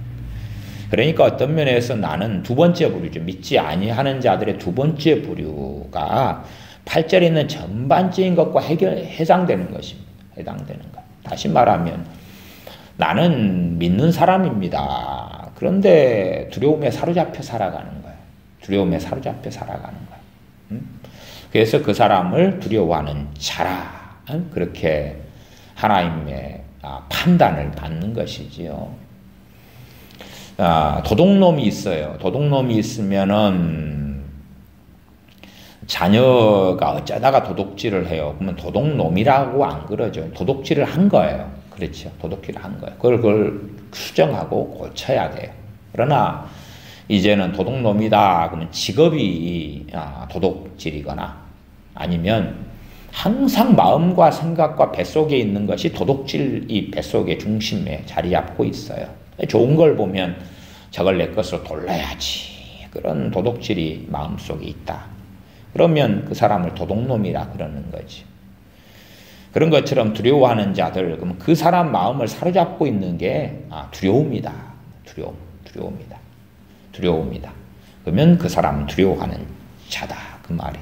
그러니까 어떤 면에서 나는 두 번째 부류죠. 믿지 아니하는 자들의 두 번째 부류가 8절에 있는 전반적인 것과 해당되는 것입니다. 해당되는 것. 다시 말하면 나는 믿는 사람입니다. 그런데 두려움에 사로잡혀 살아가는 거예요. 두려움에 사로잡혀 살아가는 거예요. 그래서 그 사람을 두려워하는 자라. 그렇게 하나님의 판단을 받는 것이지요. 도둑놈이 있어요. 도둑놈이 있으면은 자녀가 어쩌다가 도둑질을 해요. 그러면 도둑놈이라고 안 그러죠. 도둑질을 한 거예요. 그렇죠. 도둑질을 한 거예요. 그걸 수정하고 고쳐야 돼요. 그러나 이제는 도둑놈이다. 그러면 직업이 도둑질이거나 아니면 항상 마음과 생각과 뱃속에 있는 것이 도둑질이 뱃속의 중심에 자리 잡고 있어요. 좋은 걸 보면 저걸 내 것으로 돌려야지. 그런 도둑질이 마음속에 있다. 그러면 그 사람을 도둑놈이라 그러는 거지. 그런 것처럼 두려워하는 자들, 그러면 그 사람 마음을 사로잡고 있는 게 두려움이다. 두려움이다. 두려움이다. 그러면 그 사람은 두려워하는 자다. 그 말이.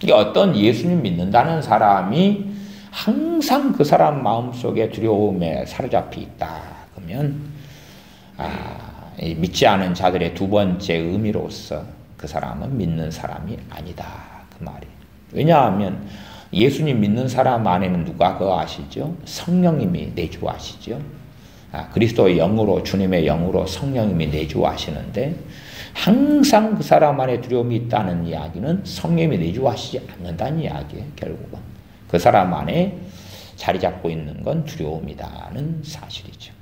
이게 어떤 예수님 믿는다는 사람이 항상 그 사람 마음속에 두려움에 사로잡혀 있다. 그러면 믿지 않은 자들의 두 번째 의미로서 그 사람은 믿는 사람이 아니다. 그 말이. 왜냐하면 예수님 믿는 사람 안에는 누가 거하시죠? 성령님이 내주하시죠. 그리스도의 영으로, 주님의 영으로 성령님이 내주하시는데 항상 그 사람 안에 두려움이 있다는 이야기는 성령님이 내주하시지 않는다는 이야기예요. 결국은 그 사람 안에 자리 잡고 있는 건 두려움이라는 사실이죠.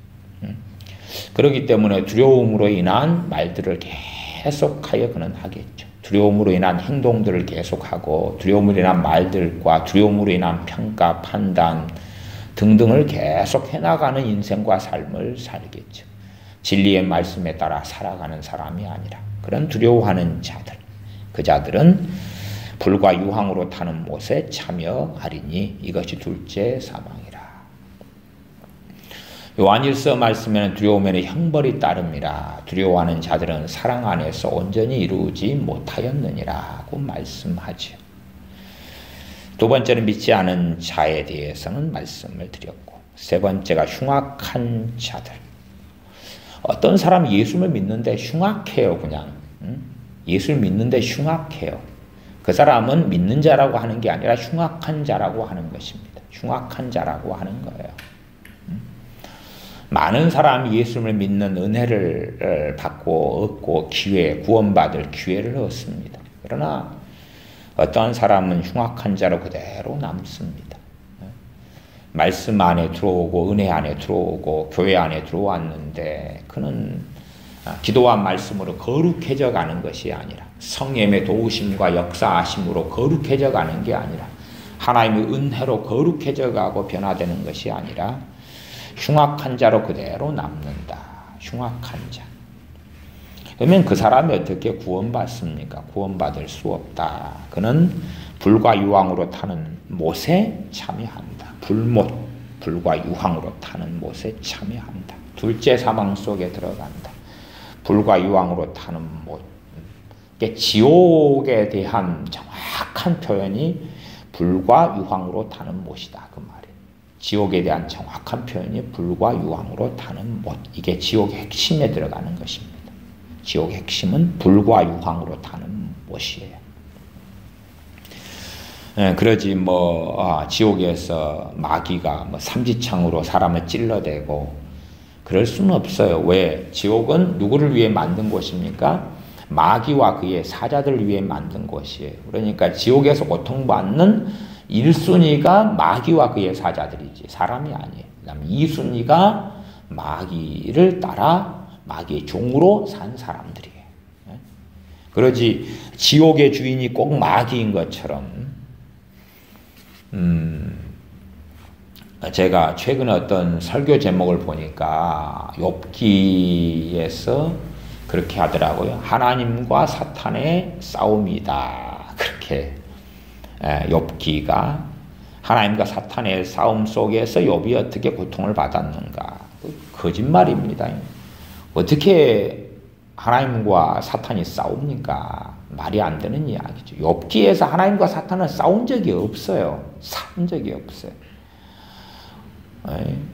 그렇기 때문에 두려움으로 인한 말들을 계속하여 그는 하겠죠. 두려움으로 인한 행동들을 계속하고 두려움으로 인한 말들과 두려움으로 인한 평가, 판단 등등을 계속 해나가는 인생과 삶을 살겠죠. 진리의 말씀에 따라 살아가는 사람이 아니라 그런 두려워하는 자들, 그 자들은 불과 유황으로 타는 못에 참여하리니 이것이 둘째 사망이라. 요한일서 말씀에는 두려움에는 형벌이 따름이라. 두려워하는 자들은 사랑 안에서 온전히 이루지 못하였느니라고 말씀하지요. 두 번째는 믿지 않은 자에 대해서는 말씀을 드렸고, 세 번째가 흉악한 자들. 어떤 사람이 예수를 믿는데 흉악해요, 그냥. 예수를 믿는데 흉악해요. 그 사람은 믿는 자라고 하는 게 아니라 흉악한 자라고 하는 것입니다. 흉악한 자라고 하는 거예요. 많은 사람이 예수를 믿는 은혜를 받고 얻고 구원받을 기회를 얻습니다. 그러나 어떠한 사람은 흉악한 자로 그대로 남습니다. 말씀 안에 들어오고 은혜 안에 들어오고 교회 안에 들어왔는데 그는 기도와 말씀으로 거룩해져 가는 것이 아니라 성령의 도우심과 역사하심으로 거룩해져 가는 게 아니라 하나님의 은혜로 거룩해져 가고 변화되는 것이 아니라 흉악한 자로 그대로 남는다. 흉악한 자. 그러면 그 사람이 어떻게 구원받습니까? 구원받을 수 없다. 그는 불과 유황으로 타는 못에 참여한다. 불과 유황으로 타는 못에 참여한다. 둘째 사망 속에 들어간다. 불과 유황으로 타는 못. 지옥에 대한 정확한 표현이 불과 유황으로 타는 못이다. 그 말이에요. 지옥에 대한 정확한 표현이 불과 유황으로 타는 못. 이게 지옥의 핵심에 들어가는 것입니다. 지옥의 핵심은 불과 유황으로 타는 못이에요. 그러지 지옥에서 마귀가 삼지창으로 사람을 찔러대고 그럴 수는 없어요. 왜? 지옥은 누구를 위해 만든 곳입니까? 마귀와 그의 사자들을 위해 만든 곳이에요. 그러니까 지옥에서 고통받는 1순위가 마귀와 그의 사자들이지 사람이 아니에요. 그다음에 2순위가 마귀를 따라 마귀의 종으로 산 사람들이에요. 그러지 지옥의 주인이 꼭 마귀인 것처럼 제가 최근에 어떤 설교 제목을 보니까 욥기에서 그렇게 하더라고요. 하나님과 사탄의 싸움이다. 그렇게 욥기가 하나님과 사탄의 싸움 속에서 욥이 어떻게 고통을 받았는가. 거짓말입니다. 어떻게 하나님과 사탄이 싸웁니까? 말이 안 되는 이야기죠. 욥기에서 하나님과 사탄은 싸운 적이 없어요. 싸운 적이 없어요.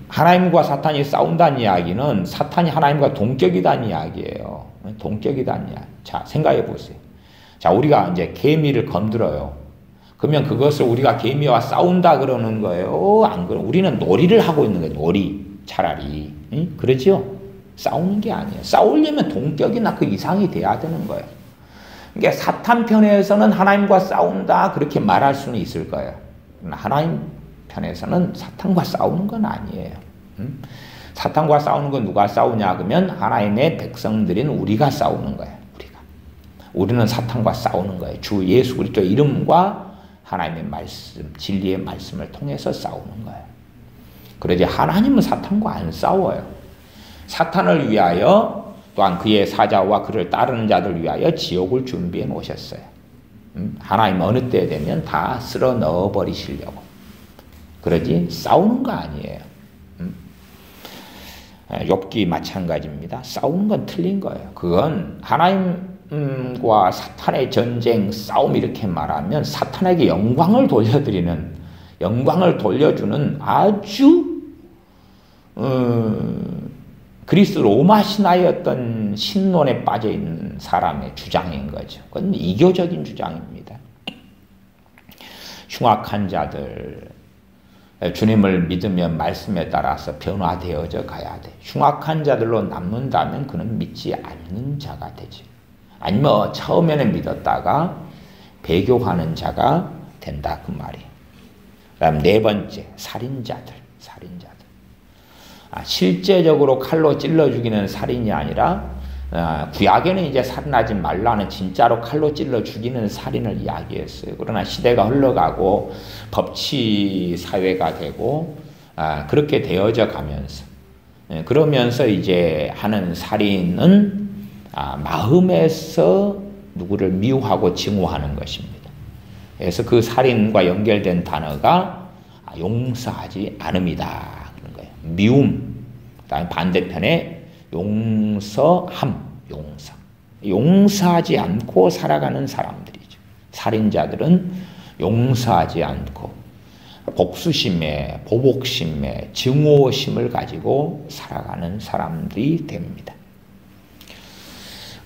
하나님과 사탄이 싸운다는 이야기는 사탄이 하나님과 동격이라는 이야기예요. 동격이라는 이야기. 자, 생각해 보세요. 자, 우리가 이제 개미를 건드려요. 그러면 그것을 우리가 개미와 싸운다 그러는 거예요. 안 그래요. 우리는 놀이를 하고 있는 거예요. 놀이. 차라리. 그러죠? 싸우는 게 아니에요. 싸우려면 동격이나 그 이상이 돼야 되는 거예요. 그러니까 사탄 편에서는 하나님과 싸운다 그렇게 말할 수는 있을 거예요. 하나님 편에서는 사탄과 싸우는 건 아니에요. 사탄과 싸우는 건 누가 싸우냐 그러면 하나님의 백성들인 우리가 싸우는 거예요. 우리는 사탄과 싸우는 거예요. 주 예수 그리스도의 이름과 하나님의 말씀, 진리의 말씀을 통해서 싸우는 거예요. 그러지 하나님은 사탄과 안 싸워요. 사탄을 위하여 또한 그의 사자와 그를 따르는 자들 위하여 지옥을 준비해 놓으셨어요. 하나님 어느 때 되면 다 쓸어 넣어 버리시려고. 그러지 싸우는 거 아니에요. 욥기 마찬가지입니다. 싸우는 건 틀린 거예요. 그건 하나님과 사탄의 전쟁, 싸움 이렇게 말하면 사탄에게 영광을 돌려주는 아주 그리스 로마 신화의 어떤 신론에 빠져 있는 사람의 주장인 거죠. 그건 이교적인 주장입니다. 흉악한 자들, 주님을 믿으면 말씀에 따라서 변화되어져 가야 돼. 흉악한 자들로 남는다면 그는 믿지 않는 자가 되지. 아니면 처음에는 믿었다가 배교하는 자가 된다 그 말이에요. 그다음 네 번째, 살인자들. 실제적으로 칼로 찔러 죽이는 살인이 아니라 구약에는 이제 살인하지 말라는 진짜로 칼로 찔러 죽이는 살인을 이야기했어요. 그러나 시대가 흘러가고 법치 사회가 되고 그렇게 되어져 가면서 그러면서 이제 하는 살인은 마음에서 누구를 미워하고 증오하는 것입니다. 그래서 그 살인과 연결된 단어가 용서하지 않음이다. 그런 거예요. 미움. 그다음에 반대편에 용서함, 용서하지 않고 살아가는 사람들이죠. 살인자들은 용서하지 않고 복수심에, 보복심에, 증오심을 가지고 살아가는 사람들이 됩니다.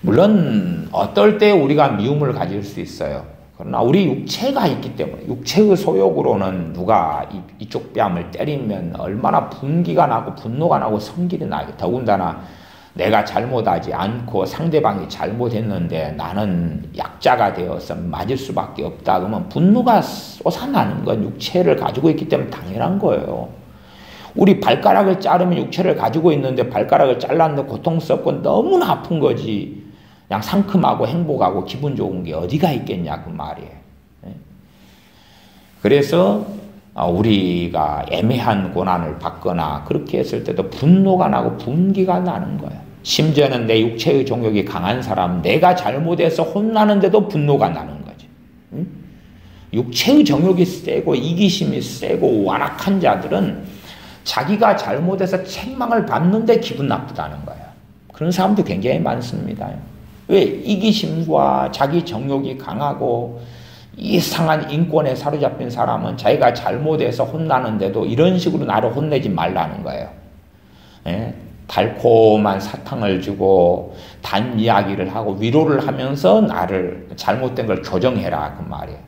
물론 어떨 때 우리가 미움을 가질 수 있어요. 그러나 우리 육체가 있기 때문에 육체의 소욕으로는 누가 이쪽 뺨을 때리면 얼마나 분기가 나고 분노가 나고 성질이 나요. 더군다나 내가 잘못하지 않고 상대방이 잘못했는데 나는 약자가 되어서 맞을 수밖에 없다. 그러면 분노가 솟아나는 건 육체를 가지고 있기 때문에 당연한 거예요. 우리 발가락을 자르면 육체를 가지고 있는데 발가락을 잘랐는데 고통스럽고 너무나 아픈 거지. 그냥 상큼하고 행복하고 기분 좋은 게 어디가 있겠냐 그 말이에요. 그래서 우리가 애매한 고난을 받거나 그렇게 했을 때도 분노가 나고 분기가 나는 거예요. 심지어는 내 육체의 정욕이 강한 사람, 내가 잘못해서 혼나는데도 분노가 나는 거지. 육체의 정욕이 세고 이기심이 세고 완악한 자들은 자기가 잘못해서 책망을 받는데 기분 나쁘다는 거예요. 그런 사람도 굉장히 많습니다. 왜? 이기심과 자기 정욕이 강하고 이상한 인권에 사로잡힌 사람은 자기가 잘못해서 혼나는데도 이런 식으로 나를 혼내지 말라는 거예요. 예? 달콤한 사탕을 주고 단 이야기를 하고 위로를 하면서 나를 잘못된 걸 교정해라 그 말이에요.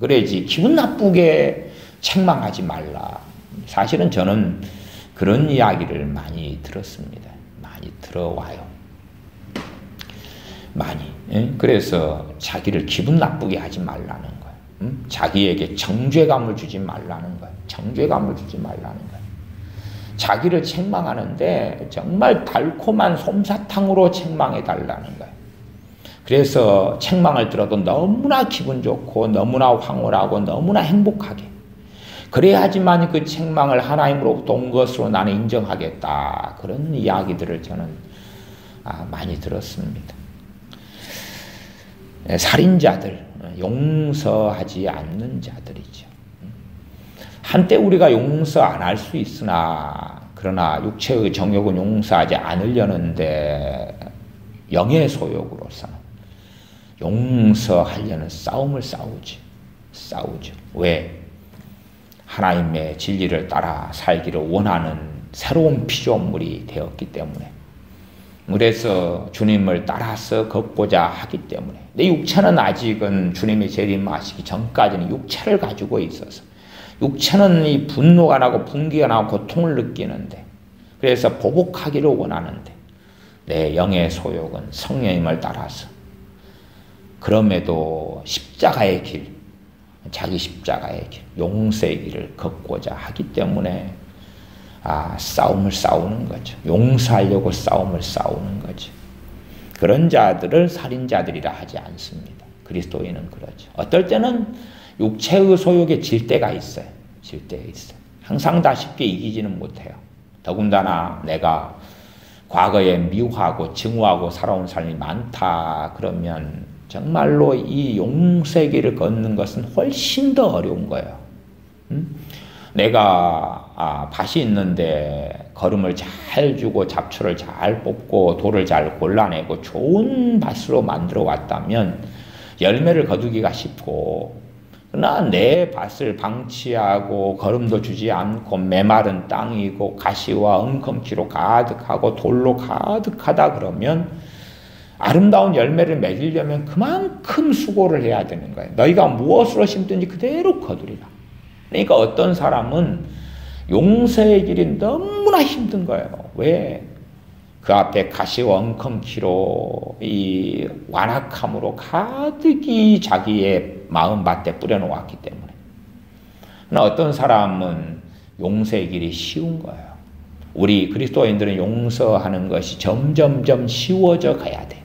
그래야지 기분 나쁘게 책망하지 말라. 사실은 저는 그런 이야기를 많이 들었습니다. 많이 들어와요. 많이. 그래서 자기를 기분 나쁘게 하지 말라는 거예요. 자기에게 정죄감을 주지 말라는 거예요. 정죄감을 주지 말라는 거예요. 자기를 책망하는데 정말 달콤한 솜사탕으로 책망해 달라는 거예요. 그래서 책망을 들어도 너무나 기분 좋고 너무나 황홀하고 너무나 행복하게. 그래야지만 그 책망을 하나님으로부터 온 것으로 나는 인정하겠다. 그런 이야기들을 저는 많이 들었습니다. 살인자들, 용서하지 않는 자들이죠. 한때 우리가 용서 안 할 수 있으나 그러나 육체의 정욕은 용서하지 않으려는데 영의 소욕으로서는 용서하려는 싸움을 싸우죠. 왜? 하나님의 진리를 따라 살기를 원하는 새로운 피조물이 되었기 때문에 그래서 주님을 따라서 걷고자 하기 때문에 내 육체는 아직은 주님이 재림하시기 전까지는 육체를 가지고 있어서 육체는 이 분노가 나고 분기가 나고 고통을 느끼는데 그래서 보복하기를 원하는데 내 영의 소욕은 성령님을 따라서 그럼에도 십자가의 길, 자기 십자가의 길, 용서의 길을 걷고자 하기 때문에 싸움을 싸우는 거죠. 용서하려고 싸움을 싸우는 거죠. 그런 자들을 살인자들이라 하지 않습니다. 그리스도인은 그러죠. 어떨 때는 육체의 소욕에 질 때가 있어요. 항상 다 쉽게 이기지는 못해요. 더군다나 내가 과거에 미워하고 증오하고 살아온 삶이 많다 그러면 정말로 이 용서의 길을 걷는 것은 훨씬 더 어려운 거예요. 내가 밭이 있는데 거름을 잘 주고 잡초를 잘 뽑고 돌을 잘 골라내고 좋은 밭으로 만들어 왔다면 열매를 거두기가 쉽고, 그러나 내 밭을 방치하고 거름도 주지 않고 메마른 땅이고 가시와 엉겅퀴로 가득하고 돌로 가득하다 그러면 아름다운 열매를 맺으려면 그만큼 수고를 해야 되는 거예요. 너희가 무엇으로 심든지 그대로 거두리라. 그러니까 어떤 사람은 용서의 길이 너무나 힘든 거예요. 왜? 그 앞에 가시와 엉겅퀴로 이 완악함으로 가득히 자기의 마음밭에 뿌려놓았기 때문에. 그러나 어떤 사람은 용서의 길이 쉬운 거예요. 우리 그리스도인들은 용서하는 것이 점점점 쉬워져 가야 돼.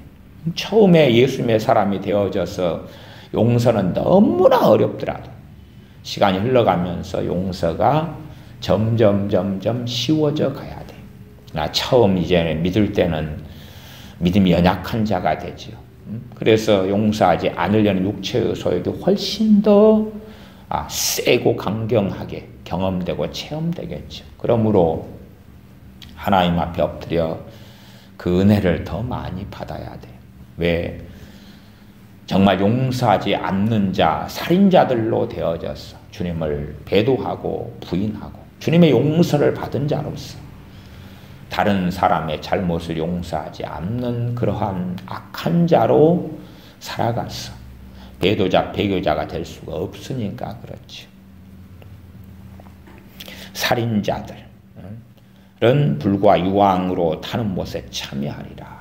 처음에 예수님의 사람이 되어져서 용서는 너무나 어렵더라도 시간이 흘러가면서 용서가 점점 쉬워져 가야 돼. 나 처음 이제 믿을 때는 믿음이 연약한 자가 되지요. 그래서 용서하지 않으려는 육체의 소욕이 훨씬 더 세고 강경하게 경험되고 체험되겠죠. 그러므로 하나님 앞에 엎드려 그 은혜를 더 많이 받아야 돼. 왜? 정말 용서하지 않는 자, 살인자들로 되어져서 주님을 배도하고 부인하고 주님의 용서를 받은 자로서 다른 사람의 잘못을 용서하지 않는 그러한 악한 자로 살아갔어. 배도자, 배교자가 될 수가 없으니까 그렇죠. 살인자들은 불과 유황으로 타는 못에 참여하리라.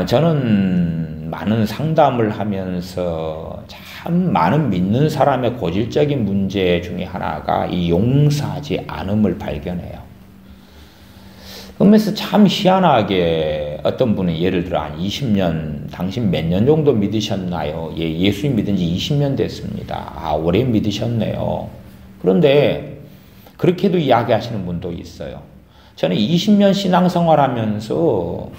저는 많은 상담을 하면서 참 많은 믿는 사람의 고질적인 문제 중에 하나가 이 용서하지 않음을 발견해요. 그러면서 참 희한하게 어떤 분은 예를 들어 한 20년, 당신 몇 년 정도 믿으셨나요? 예, 예수님 믿은 지 20년 됐습니다. 오래 믿으셨네요. 그런데 그렇게도 이야기하시는 분도 있어요. 저는 20년 신앙생활 하면서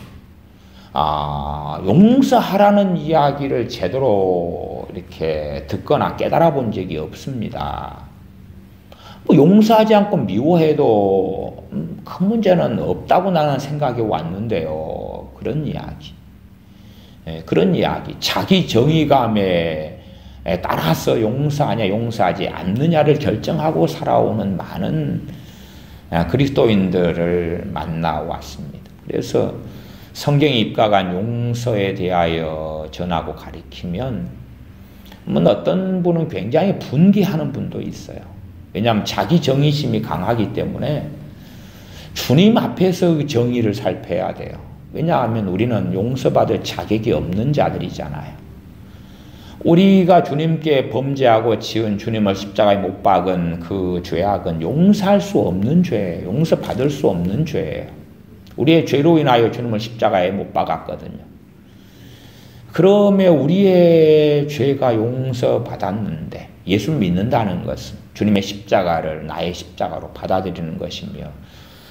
용서하라는 이야기를 제대로 이렇게 듣거나 깨달아 본 적이 없습니다. 용서하지 않고 미워해도 큰 문제는 없다고 나는 생각이 왔는데요. 그런 이야기. 그런 이야기. 자기 정의감에 따라서 용서하냐 용서하지 않느냐를 결정하고 살아오는 많은 그리스도인들을 만나왔습니다. 그래서 성경에 입각한 용서에 대하여 전하고 가리키면 어떤 분은 굉장히 분개하는 분도 있어요. 왜냐하면 자기 정의심이 강하기 때문에 주님 앞에서 정의를 살펴야 돼요. 왜냐하면 우리는 용서받을 자격이 없는 자들이잖아요. 우리가 주님께 범죄하고 지은 주님을 십자가에 못 박은 그 죄악은 용서할 수 없는 죄예요. 용서받을 수 없는 죄예요. 우리의 죄로 인하여 주님을 십자가에 못 박았거든요. 그러면 우리의 죄가 용서받았는데 예수 믿는다는 것은 주님의 십자가를 나의 십자가로 받아들이는 것이며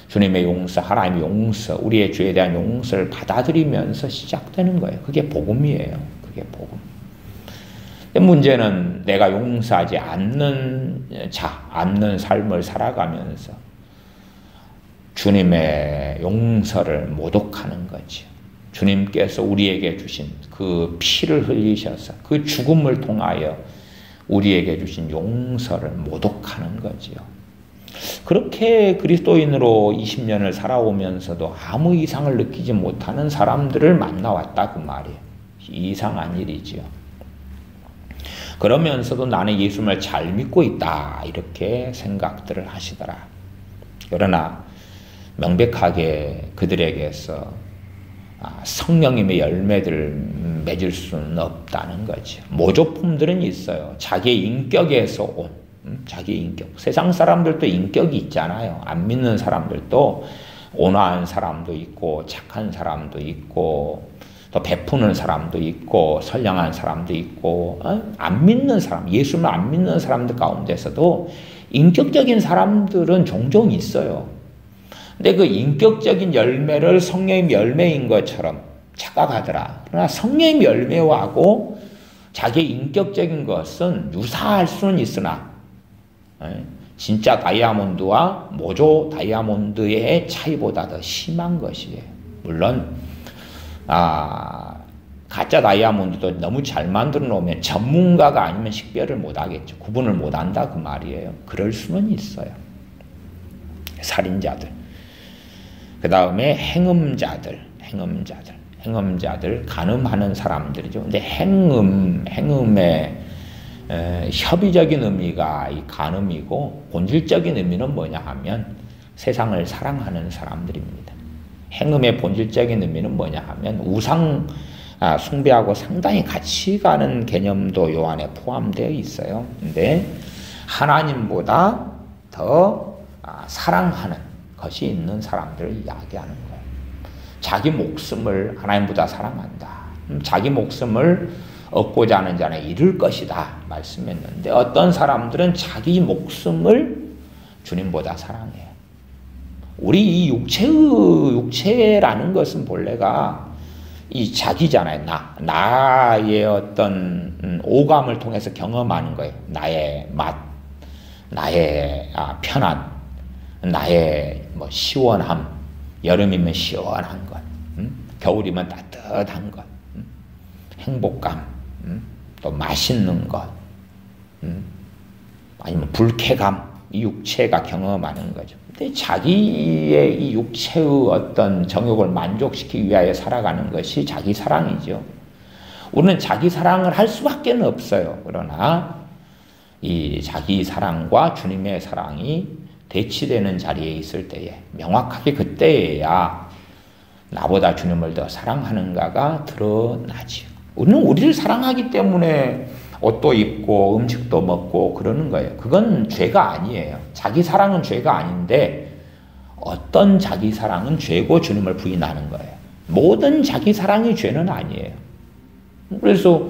주님의 용서, 하나님의 용서, 우리의 죄에 대한 용서를 받아들이면서 시작되는 거예요. 그게 복음이에요. 그게 복음. 문제는 내가 용서하지 않는 삶을 살아가면서 주님의 용서를 모독하는 거죠. 주님께서 우리에게 주신 그 피를 흘리셔서 그 죽음을 통하여 우리에게 주신 용서를 모독하는 거지요. 그렇게 그리스도인으로 20년을 살아오면서도 아무 이상을 느끼지 못하는 사람들을 만나왔다 그 말이에요. 이상한 일이지요. 그러면서도 나는 예수님을 잘 믿고 있다 이렇게 생각들을 하시더라. 그러나 명백하게 그들에게서 성령님의 열매들을 맺을 수는 없다는 거죠. 모조품들은 있어요. 자기의 인격에서 온 자기 인격. 세상 사람들도 인격이 있잖아요. 안 믿는 사람들도 온화한 사람도 있고 착한 사람도 있고 또 베푸는 사람도 있고 선량한 사람도 있고 안 믿는 사람, 예수를 안 믿는 사람들 가운데서도 인격적인 사람들은 종종 있어요. 근데 그 인격적인 열매를 성령의 열매인 것처럼 착각하더라. 그러나 성령의 열매하고 자기의 인격적인 것은 유사할 수는 있으나 진짜 다이아몬드와 모조 다이아몬드의 차이보다 더 심한 것이에요. 물론 가짜 다이아몬드도 너무 잘 만들어 놓으면 전문가가 아니면 식별을 못하겠죠. 구분을 못한다 그 말이에요. 그럴 수는 있어요. 살인자들, 그 다음에 행음자들, 간음하는 사람들이죠. 근데 행음의 협의적인 의미가 이 간음이고 본질적인 의미는 뭐냐 하면 세상을 사랑하는 사람들입니다. 행음의 본질적인 의미는 뭐냐 하면 우상 숭배하고 상당히 같이 가는 개념도 요 안에 포함되어 있어요. 근데 하나님보다 더 사랑하는 것이 있는 사람들을 이야기하는 거예요. 자기 목숨을 하나님보다 사랑한다. 자기 목숨을 얻고자 하는 자는 잃을 것이다 말씀했는데 어떤 사람들은 자기 목숨을 주님보다 사랑해요. 우리 이 육체라는 것은 본래가 이 자기잖아요. 나의 어떤 오감을 통해서 경험하는 거예요. 나의 맛, 나의 편안, 나의 시원함, 여름이면 시원한 것, 겨울이면 따뜻한 것, 행복감, 또 맛있는 것, 아니면 불쾌감, 이 육체가 경험하는 거죠. 근데 자기의 이 육체의 어떤 정욕을 만족시키기 위하여 살아가는 것이 자기 사랑이죠. 우리는 자기 사랑을 할 수밖에 없어요. 그러나 이 자기 사랑과 주님의 사랑이 대치되는 자리에 있을 때에 명확하게 그때에야 나보다 주님을 더 사랑하는가가 드러나지요. 우리는 우리를 사랑하기 때문에 옷도 입고 음식도 먹고 그러는 거예요. 그건 죄가 아니에요. 자기 사랑은 죄가 아닌데 어떤 자기 사랑은 죄고 주님을 부인하는 거예요. 모든 자기 사랑이 죄는 아니에요. 그래서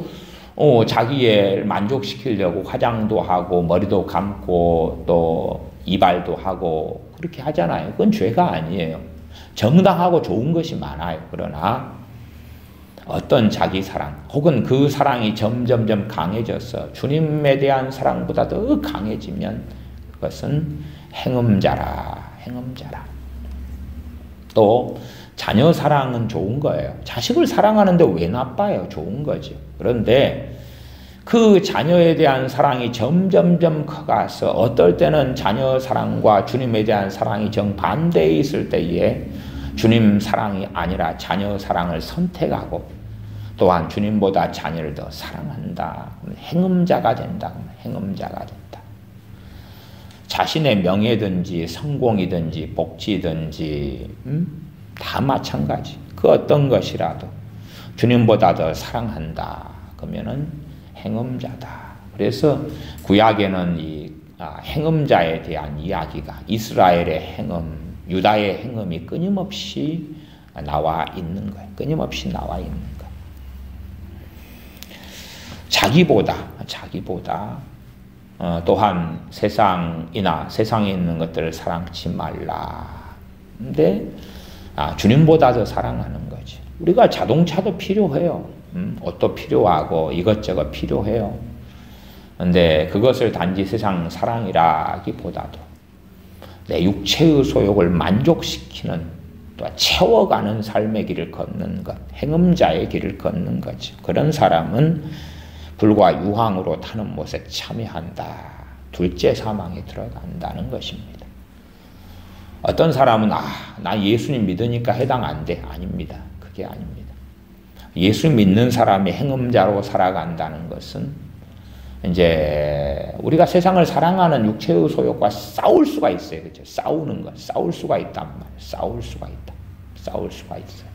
자기의 만족시키려고 화장도 하고 머리도 감고 또 이발도 하고 그렇게 하잖아요. 그건 죄가 아니에요. 정당하고 좋은 것이 많아요. 그러나 어떤 자기 사랑 혹은 그 사랑이 점점점 강해져서 주님에 대한 사랑보다 더 강해지면 그것은 행음자라. 또 자녀 사랑은 좋은 거예요. 자식을 사랑하는데 왜 나빠요? 좋은 거죠. 그런데 그 자녀에 대한 사랑이 점점점 커가서 어떨 때는 자녀 사랑과 주님에 대한 사랑이 정반대에 있을 때에 주님 사랑이 아니라 자녀 사랑을 선택하고 또한 주님보다 자녀를 더 사랑한다. 행음자가 된다. 자신의 명예든지 성공이든지 복지든지 다 마찬가지. 그 어떤 것이라도 주님보다 더 사랑한다. 그러면은 행음자다. 그래서 구약에는 이 행음자에 대한 이야기가 이스라엘의 행음, 유다의 행음이 끊임없이 나와 있는 거예요. 끊임없이 나와 있는 거예요. 자기보다 또한 세상에 있는 것들을 사랑치 말라. 근데 주님보다 더 사랑하는 거지. 우리가 자동차도 필요해요. 옷도 필요하고 이것저것 필요해요. 근데 그것을 단지 세상 사랑이라기보다도 내 육체의 소욕을 만족시키는 또 채워가는 삶의 길을 걷는 것, 행음자의 길을 걷는 거죠. 그런 사람은 불과 유황으로 타는 못에 참여한다. 둘째 사망에 들어간다는 것입니다. 어떤 사람은 나 예수님 믿으니까 해당 안 돼. 아닙니다. 그게 아닙니다. 예수 믿는 사람이 행음자로 살아간다는 것은 이제 우리가 세상을 사랑하는 육체의 소욕과 싸울 수가 있어요. 그렇죠? 싸울 수가 있단 말이에요. 싸울 수가 있어요.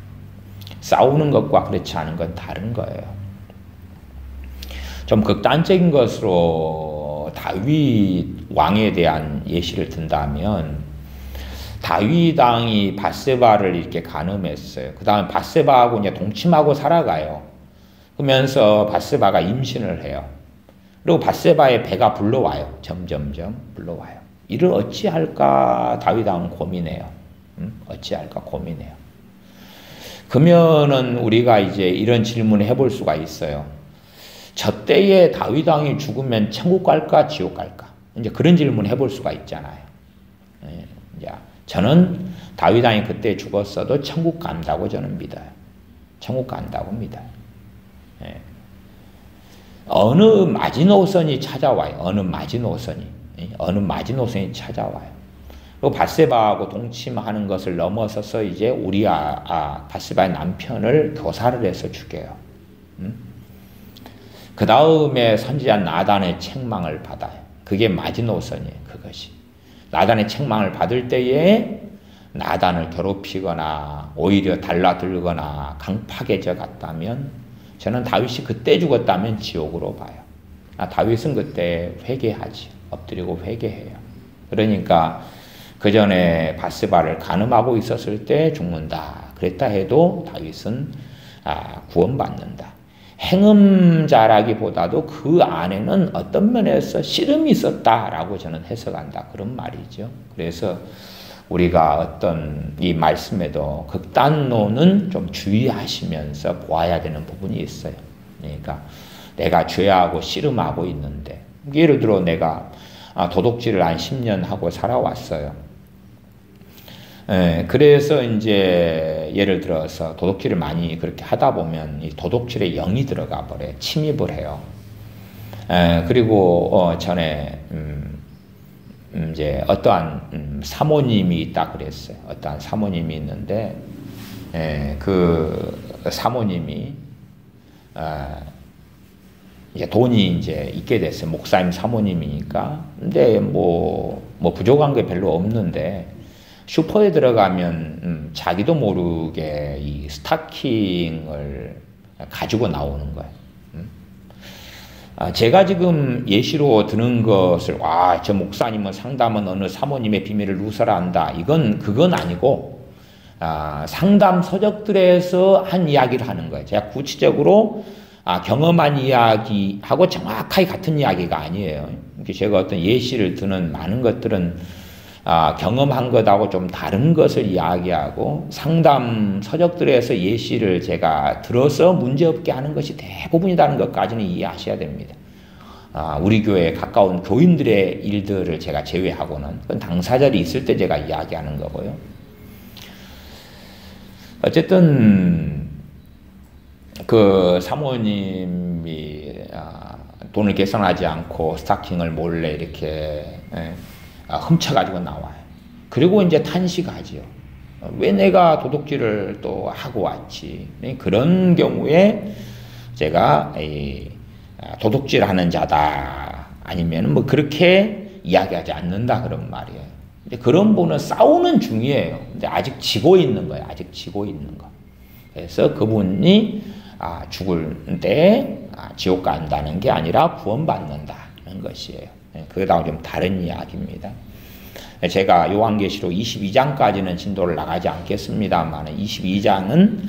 싸우는 것과 그렇지 않은 건 다른 거예요. 좀 극단적인 것으로 다윗 왕에 대한 예시를 든다면 다윗 왕이 밧세바를 이렇게 간음했어요. 그 다음에 밧세바하고 이제 동침하고 살아가요. 그러면서 밧세바가 임신을 해요. 그리고 밧세바의 배가 불러와요. 점점점 불러와요. 이를 어찌할까 다윗 왕은 고민해요. 어찌할까 고민해요. 그러면은 우리가 이제 이런 질문을 해볼 수가 있어요. 저 때에 다윗 왕이 죽으면 천국 갈까 지옥 갈까? 이제 그런 질문 해볼 수가 있잖아요. 이제 저는 다윗 왕이 그때 죽었어도 천국 간다고 저는 믿어요. 천국 간다고 믿어요. 어느 마지노선이 찾아와요. 어느 마지노선이 찾아와요. 그리고 밧세바하고 동침하는 것을 넘어서서 이제 우리아, 밧세바의 남편을 교사를 해서 죽여요. 그 다음에 선지자 나단의 책망을 받아요. 그게 마지노선이에요. 그것이. 나단의 책망을 받을 때에 나단을 괴롭히거나 오히려 달라들거나 강팍해져 갔다면 저는 다윗이 그때 죽었다면 지옥으로 봐요. 다윗은 그때 회개하지. 엎드리고 회개해요. 그러니까 그 전에 밧세바를 간음하고 있었을 때 죽는다. 그랬다 해도 다윗은 구원받는다. 행음자라기보다도 그 안에는 어떤 면에서 씨름이 있었다라고 저는 해석한다. 그런 말이죠. 그래서 우리가 어떤 이 말씀에도 극단론은 좀 주의하시면서 보아야 되는 부분이 있어요. 그러니까 내가 죄하고 씨름하고 있는데, 예를 들어 내가 도둑질을 한 10년 하고 살아왔어요. 그래서 이제 예를 들어서 도둑질을 많이 그렇게 하다 보면 이 도둑질에 영이 들어가 버려요. 침입을 해요. 그리고 전에 이제 어떠한 사모님이 있다 그랬어요. 어떠한 사모님이 있는데 그 사모님이 이제 돈이 이제 있게 됐어요. 목사님 사모님이니까. 근데 뭐 부족한 게 별로 없는데 슈퍼에 들어가면 자기도 모르게 이 스타킹을 가지고 나오는 거예요. 제가 지금 예시로 드는 것을 저 목사님은 상담은 어느 사모님의 비밀을 누설을 한다. 그건 아니고 상담 서적들에서 한 이야기를 하는 거예요. 제가 구체적으로 경험한 이야기하고 정확하게 같은 이야기가 아니에요. 제가 어떤 예시를 드는 많은 것들은 경험한 것하고 좀 다른 것을 이야기하고 상담 서적들에서 예시를 제가 들어서 문제없게 하는 것이 대부분이라는 것까지는 이해하셔야 됩니다. 우리 교회에 가까운 교인들의 일들을 제가 제외하고는 그건 당사자들이 있을 때 제가 이야기하는 거고요. 어쨌든 그 사모님이 돈을 계산하지 않고 스타킹을 몰래 이렇게 훔쳐가지고 나와요. 그리고 이제 탄식하지요. 왜 내가 도둑질을 또 하고 왔지? 그런 경우에 제가 도둑질하는 자다 아니면 뭐 그렇게 이야기하지 않는다 그런 말이에요. 근데 그런 분은 싸우는 중이에요. 근데 아직 지고 있는 거예요. 아직 지고 있는 거. 그래서 그분이 죽을 때 지옥 간다는 게 아니라 구원받는다는 것이에요. 그거하고 좀 다른 이야기입니다. 제가 요한계시록 22장까지는 진도를 나가지 않겠습니다만 22장은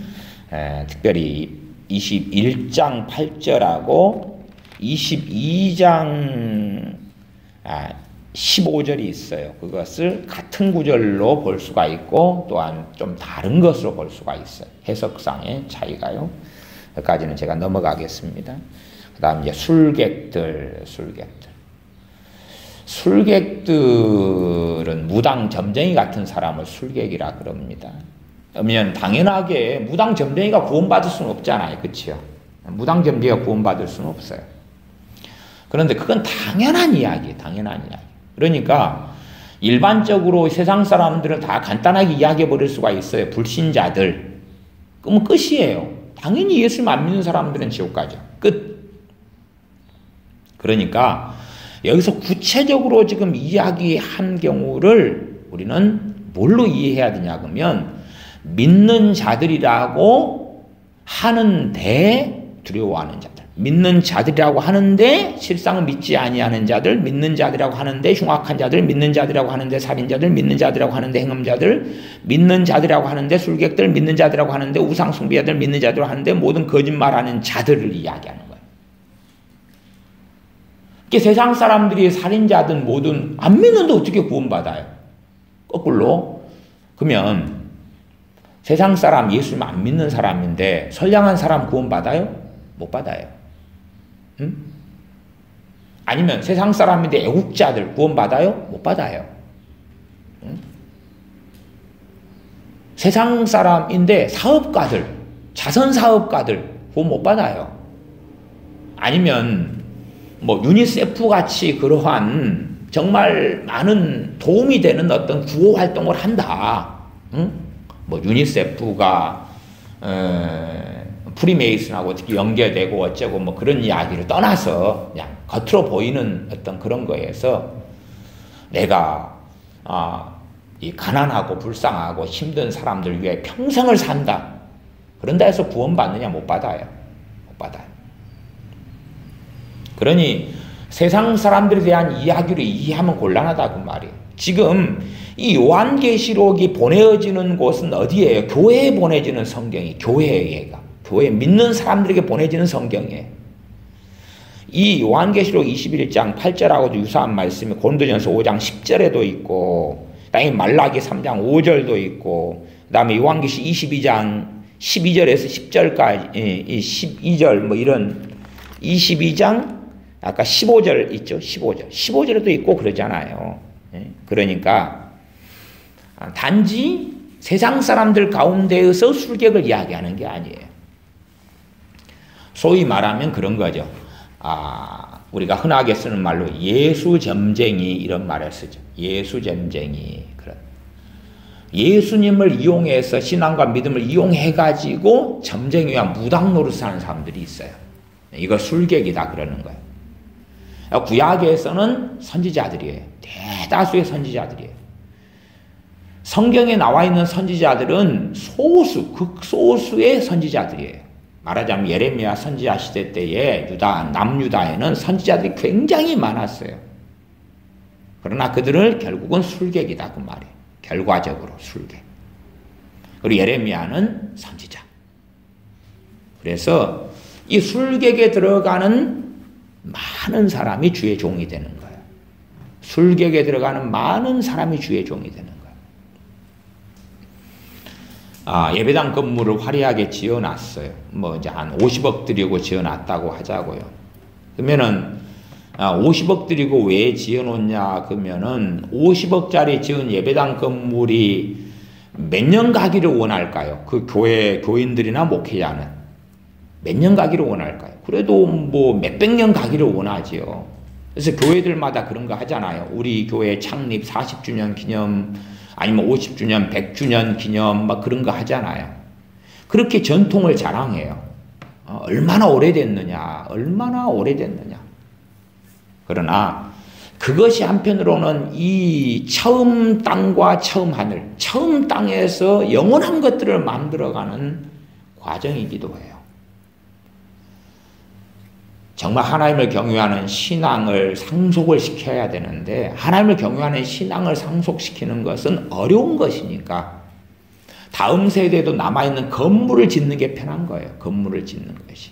특별히 21장 8절하고 22장 15절이 있어요. 그것을 같은 구절로 볼 수가 있고 또한 좀 다른 것으로 볼 수가 있어요. 해석상의 차이가요. 여기까지는 제가 넘어가겠습니다. 그 다음 이제 술객들은 무당 점쟁이 같은 사람을 술객이라 그럽니다. 그러면 당연하게 무당 점쟁이가 구원받을 수는 없잖아요. 그렇죠? 무당 점쟁이가 구원받을 수는 없어요. 그런데 그건 당연한 이야기예요. 당연한 이야기. 그러니까 일반적으로 세상 사람들은 다 간단하게 이야기해 버릴 수가 있어요. 불신자들. 그러면 끝이에요. 당연히 예수님 안 믿는 사람들은 지옥 가죠. 끝. 그러니까 여기서 구체적으로 지금 이야기한 경우를 우리는 뭘로 이해해야 되냐 그러면 믿는 자들이라고 하는데 두려워하는 자들, 믿는 자들이라고 하는데 실상은 믿지 아니하는 자들, 믿는 자들이라고 하는데 흉악한 자들, 믿는 자들이라고 하는데 살인자들, 믿는 자들이라고 하는데 행음자들, 믿는 자들이라고 하는데 술객들, 믿는 자들이라고 하는데 우상숭배자들, 믿는 자들이라고 하는데 모든 거짓말하는 자들을 이야기하는 거예요. 세상 사람들이 살인자든 뭐든 안 믿는데 어떻게 구원받아요? 거꾸로. 그러면 세상 사람 예수님 안 믿는 사람인데 선량한 사람 구원받아요? 못 받아요. 응? 아니면 세상 사람인데 애국자들 구원받아요? 못 받아요. 응? 세상 사람인데 사업가들, 자선사업가들 구원 못 받아요. 아니면 뭐 유니세프 같이 그러한 정말 많은 도움이 되는 어떤 구호 활동을 한다. 응? 뭐 유니세프가 프리메이슨하고 어떻게 연계되고 어쩌고 뭐 그런 이야기를 떠나서 그냥 겉으로 보이는 어떤 그런 거에서 내가 이 가난하고 불쌍하고 힘든 사람들 위해 평생을 산다. 그런다 해서 구원받느냐? 못 받아요. 못 받아요. 그러니 세상 사람들에 대한 이야기를 이해하면 곤란하다 그 말이에요. 지금 이 요한계시록이 보내어지는 곳은 어디예요? 교회에 보내지는 성경이 교회에 교회 믿는 사람들에게 보내지는 성경이에요. 이 요한계시록 21장 8절하고도 유사한 말씀이 고린도전서 5장 10절에도 있고 그다음에 말라기 3장 5절도 있고 그다음에 요한계시 22장 12절에서 10절까지 12절 뭐 이런 22장 아까 15절 있죠. 15절에도 있고 그러잖아요. 그러니까 단지 세상 사람들 가운데에서 술객을 이야기하는 게 아니에요. 소위 말하면 그런 거죠. 우리가 흔하게 쓰는 말로 예수점쟁이 이런 말을 쓰죠. 예수점쟁이. 그런. 예수님을 이용해서 신앙과 믿음을 이용해가지고 점쟁이와 무당 노릇하는 사람들이 있어요. 이거 술객이다 그러는 거예요. 구약에서는 선지자들이에요. 대다수의 선지자들이에요. 성경에 나와 있는 선지자들은 소수, 극소수의 선지자들이에요. 말하자면 예레미야 선지자 시대 때에 남유다에는 선지자들이 굉장히 많았어요. 그러나 그들은 결국은 술객이다 그 말이에요. 결과적으로 술객. 그리고 예레미야는 선지자. 그래서 이 술객에 들어가는 많은 사람이 주의 종이 되는 거예요. 술객에 들어가는 많은 사람이 주의 종이 되는 거예요. 예배당 건물을 화려하게 지어놨어요. 뭐 이제 한 50억 들이고 지어놨다고 하자고요. 그러면은 50억 들이고 왜 지어놓냐 그러면은 50억짜리 지은 예배당 건물이 몇 년 가기를 원할까요? 그 교인들이나 목회자는 몇 년 가기를 원할까요? 그래도 뭐 몇백 년 가기를 원하지요. 그래서 교회들마다 그런 거 하잖아요. 우리 교회 창립 40주년 기념 아니면 50주년, 100주년 기념 막 그런 거 하잖아요. 그렇게 전통을 자랑해요. 얼마나 오래됐느냐. 그러나 그것이 한편으로는 이 처음 땅과 처음 하늘, 처음 땅에서 영원한 것들을 만들어가는 과정이기도 해요. 정말 하나님을 경외하는 신앙을 상속을 시켜야 되는데 하나님을 경외하는 신앙을 상속시키는 것은 어려운 것이니까 다음 세대에도 남아있는 건물을 짓는 게 편한 거예요. 건물을 짓는 것이.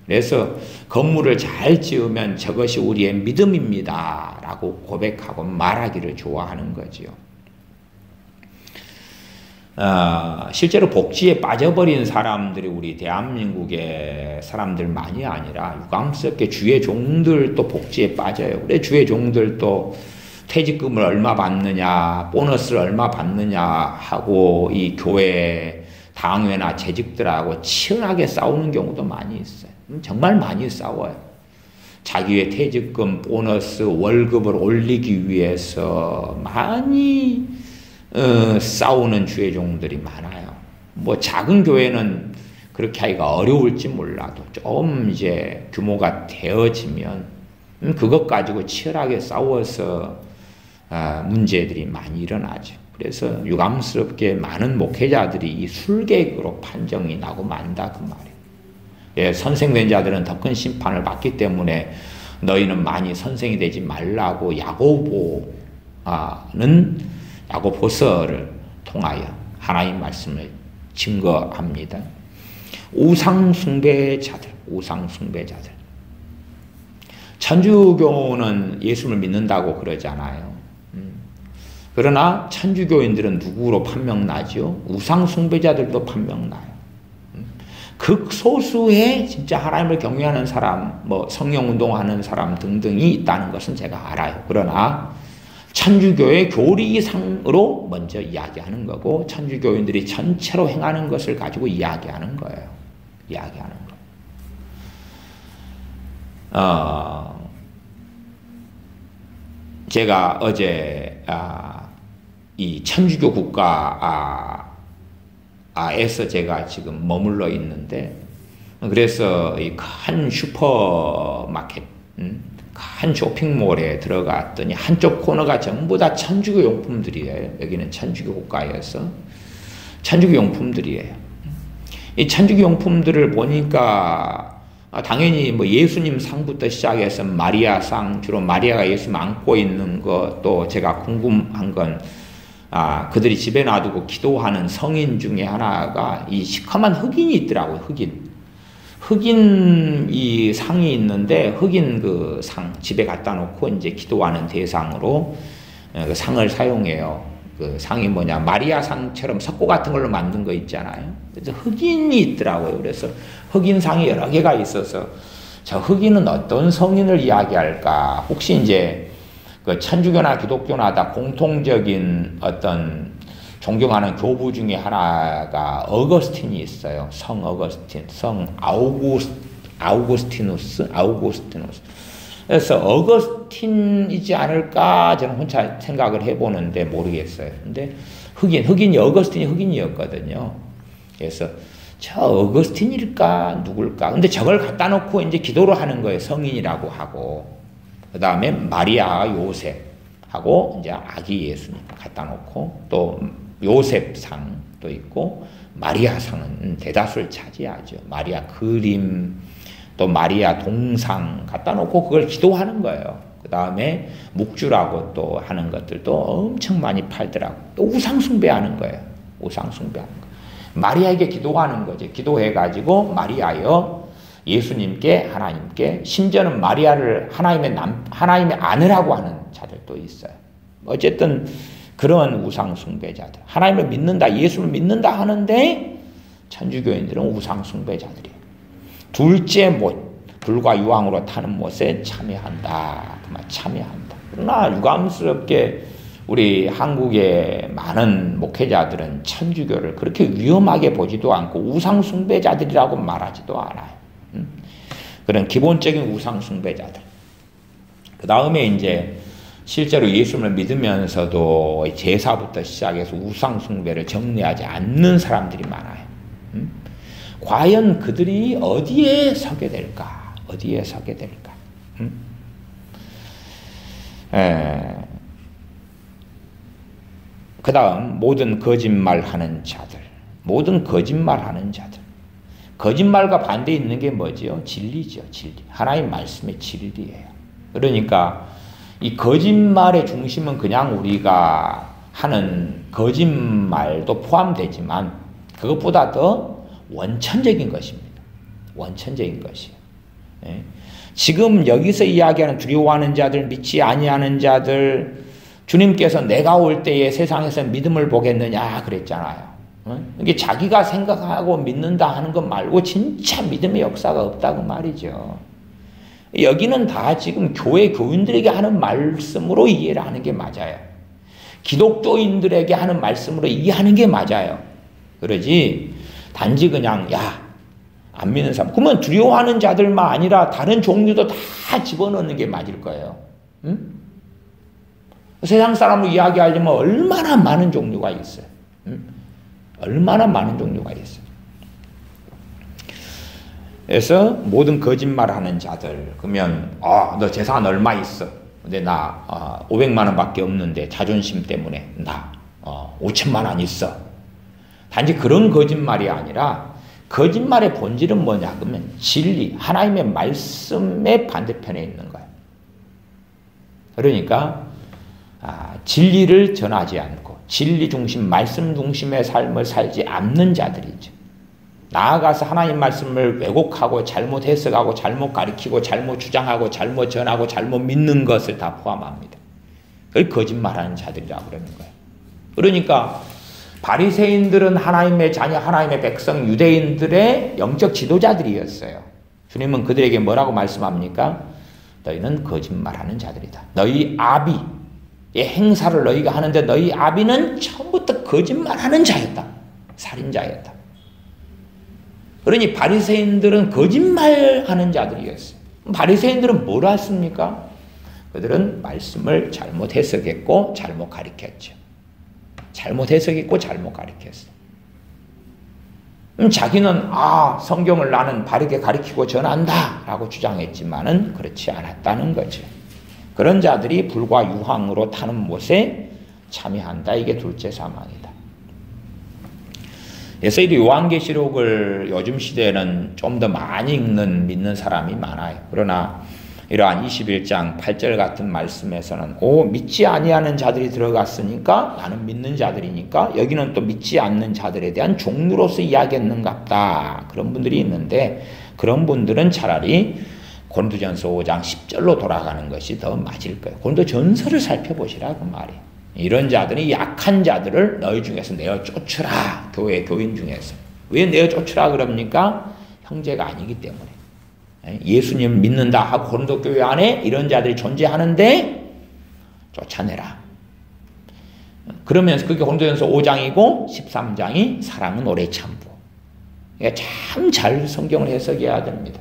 그래서 건물을 잘 지으면 저것이 우리의 믿음입니다 라고 고백하고 말하기를 좋아하는 거지요. 실제로 복지에 빠져버린 사람들이 우리 대한민국의 사람들만이 아니라 유감스럽게 주의 종들도 복지에 빠져요. 그래 주의 종들도 퇴직금을 얼마 받느냐, 보너스를 얼마 받느냐 하고 이 교회 당회나 재직들하고 치열하게 싸우는 경우도 많이 있어요. 정말 많이 싸워요. 자기의 퇴직금, 보너스, 월급을 올리기 위해서 많이 싸우는 주의 종들이 많아요. 뭐 작은 교회는 그렇게 하기가 어려울지 몰라도 좀 이제 규모가 되어지면 그것 가지고 치열하게 싸워서 문제들이 많이 일어나죠. 그래서 유감스럽게 많은 목회자들이 이 술객으로 판정이 나고 만다 그 말이에요. 예, 선생된 자들은 더 큰 심판을 받기 때문에 너희는 많이 선생이 되지 말라고 야고보서를 통하여 하나님 말씀을 증거합니다. 우상숭배자들. 천주교는 예수를 믿는다고 그러잖아요. 그러나 천주교인들은 누구로 판명나죠? 우상숭배자들도 판명나요. 극소수의 진짜 하나님을 경외하는 사람, 뭐 성령운동하는 사람 등등이 있다는 것은 제가 알아요. 그러나 천주교의 교리상으로 먼저 이야기하는 거고 천주교인들이 전체로 행하는 것을 가지고 이야기하는 거예요. 이야기하는 거. 제가 어제 이 천주교 국가에서 제가 지금 머물러 있는데 그래서 이 큰 슈퍼마켓 큰 쇼핑몰에 들어갔더니 한쪽 코너가 전부 다 천주교 용품들이에요. 여기는 천주교 국가여서 천주교 용품들이에요. 이 천주교 용품들을 보니까 당연히 뭐 예수님 상부터 시작해서 마리아 상, 주로 마리아가 예수 안고 있는 것, 또 제가 궁금한 건 그들이 집에 놔두고 기도하는 성인 중에 하나가 이 시커먼 흑인이 있더라고요. 흑인 이 상이 있는데 흑인 그 상 집에 갖다 놓고 이제 기도하는 대상으로 그 상을 사용해요. 그 상이 뭐냐 마리아 상처럼 석고 같은 걸로 만든 거 있잖아요. 그래서 흑인이 있더라고요. 그래서 흑인 상이 여러 개가 있어서 저 흑인은 어떤 성인을 이야기할까? 혹시 이제 그 천주교나 기독교나 다 공통적인 어떤 존경하는 교부 중에 하나가 어거스틴이 있어요. 성 어거스틴, 성 아우구스티누스. 그래서 어거스틴이지 않을까 저는 혼자 생각을 해보는데 모르겠어요. 근데 흑인이 어거스틴이 흑인이었거든요. 그래서 저 어거스틴일까 누굴까? 근데 저걸 갖다 놓고 이제 기도를 하는 거예요. 성인이라고 하고 그 다음에 마리아 요셉하고 이제 아기 예수님 갖다 놓고 또 요셉 상도 있고 마리아 상은 대다수를 차지하죠. 마리아 그림 또 마리아 동상 갖다 놓고 그걸 기도하는 거예요. 그 다음에 묵주라고 또 하는 것들도 엄청 많이 팔더라고요. 우상 숭배하는 거예요. 우상 숭배하는 거. 마리아에게 기도하는 거죠. 기도해가지고 마리아여 예수님께 하나님께 심지어는 마리아를 하나님의 아내라고 하는 자들도 있어요. 어쨌든 그런 우상 숭배자들. 하나님을 믿는다, 예수를 믿는다 하는데 천주교인들은 우상 숭배자들이에요. 둘째 못, 불과 유황으로 타는 못에 참여한다. 그만 참여한다. 그러나 유감스럽게 우리 한국의 많은 목회자들은 천주교를 그렇게 위험하게 보지도 않고 우상 숭배자들이라고 말하지도 않아요. 그런 기본적인 우상 숭배자들. 그 다음에 이제 실제로 예수를 믿으면서도 제사부터 시작해서 우상 숭배를 정리하지 않는 사람들이 많아요. 과연 그들이 어디에 서게 될까? 어디에 서게 될까? 그 다음 모든 거짓말하는 자들. 모든 거짓말하는 자들. 거짓말과 반대에 있는 게 뭐지요? 진리죠. 진리. 하나님 말씀의 진리예요. 그러니까 이 거짓말의 중심은 그냥 우리가 하는 거짓말도 포함되지만 그것보다 더 원천적인 것입니다. 원천적인 것이에요. 예. 지금 여기서 이야기하는 두려워하는 자들, 믿지 아니하는 자들, 주님께서 내가 올 때에 세상에서 믿음을 보겠느냐 그랬잖아요. 이게 자기가 생각하고 믿는다 하는 것 말고 진짜 믿음의 역사가 없다고 말이죠. 여기는 다 지금 교회 교인들에게 하는 말씀으로 이해를 하는 게 맞아요. 기독교인들에게 하는 말씀으로 이해하는 게 맞아요. 그러지 단지 그냥 안 믿는 사람 그러면 두려워하는 자들만 아니라 다른 종류도 다 집어넣는 게 맞을 거예요. 응? 세상 사람을 이야기하려면 얼마나 많은 종류가 있어요. 응? 얼마나 많은 종류가 있어요. 그래서 모든 거짓말하는 자들 그러면 너 재산 얼마 있어? 근데 나 500만 원밖에 없는데 자존심 때문에 나 5천만 원 있어. 단지 그런 거짓말이 아니라 거짓말의 본질은 뭐냐 그러면 진리 하나님의 말씀의 반대편에 있는 거예요. 그러니까 진리를 전하지 않고 진리 중심 말씀 중심의 삶을 살지 않는 자들이죠. 나아가서 하나님 말씀을 왜곡하고 잘못 해석하고 잘못 가르치고 잘못 주장하고 잘못 전하고 잘못 믿는 것을 다 포함합니다. 그걸 거짓말하는 자들이라고 그러는 거예요. 그러니까 바리새인들은 하나님의 자녀, 하나님의 백성, 유대인들의 영적 지도자들이었어요. 주님은 그들에게 뭐라고 말씀합니까? 너희는 거짓말하는 자들이다. 너희 아비의 행사를 너희가 하는데 너희 아비는 처음부터 거짓말하는 자였다. 살인자였다. 그러니 바리새인들은 거짓말하는 자들이었어요. 바리새인들은 뭘 했습니까? 그들은 말씀을 잘못 해석했고 잘못 가르쳤죠. 잘못 해석했고 잘못 가르쳤어. 자기는 성경을 나는 바르게 가르치고 전한다 라고 주장했지만은 그렇지 않았다는 거죠. 그런 자들이 불과 유황으로 타는 못에 참여한다. 이게 둘째 사망이다. 그래서 이 요한계시록을 요즘 시대에는 좀 더 많이 믿는 사람이 많아요. 그러나 이러한 21장 8절 같은 말씀에서는 믿지 아니하는 자들이 들어갔으니까 나는 믿는 자들이니까 여기는 또 믿지 않는 자들에 대한 종류로서 이야기했는갑다. 그런 분들이 있는데 그런 분들은 차라리 고린도전서 5장 10절로 돌아가는 것이 더 맞을 거예요. 고린도전서를 살펴보시라 그 말이에요. 이런 자들이 약한 자들을 너희 중에서 내어 쫓으라. 교인 중에서. 왜 내어 쫓으라 그럽니까? 형제가 아니기 때문에. 예수님 믿는다 하고 고린도 교회 안에 이런 자들이 존재하는데 쫓아내라. 그러면서 그게 고린도전서 5장이고 13장이 사랑은 오래 참고. 참 잘 성경을 해석해야 됩니다.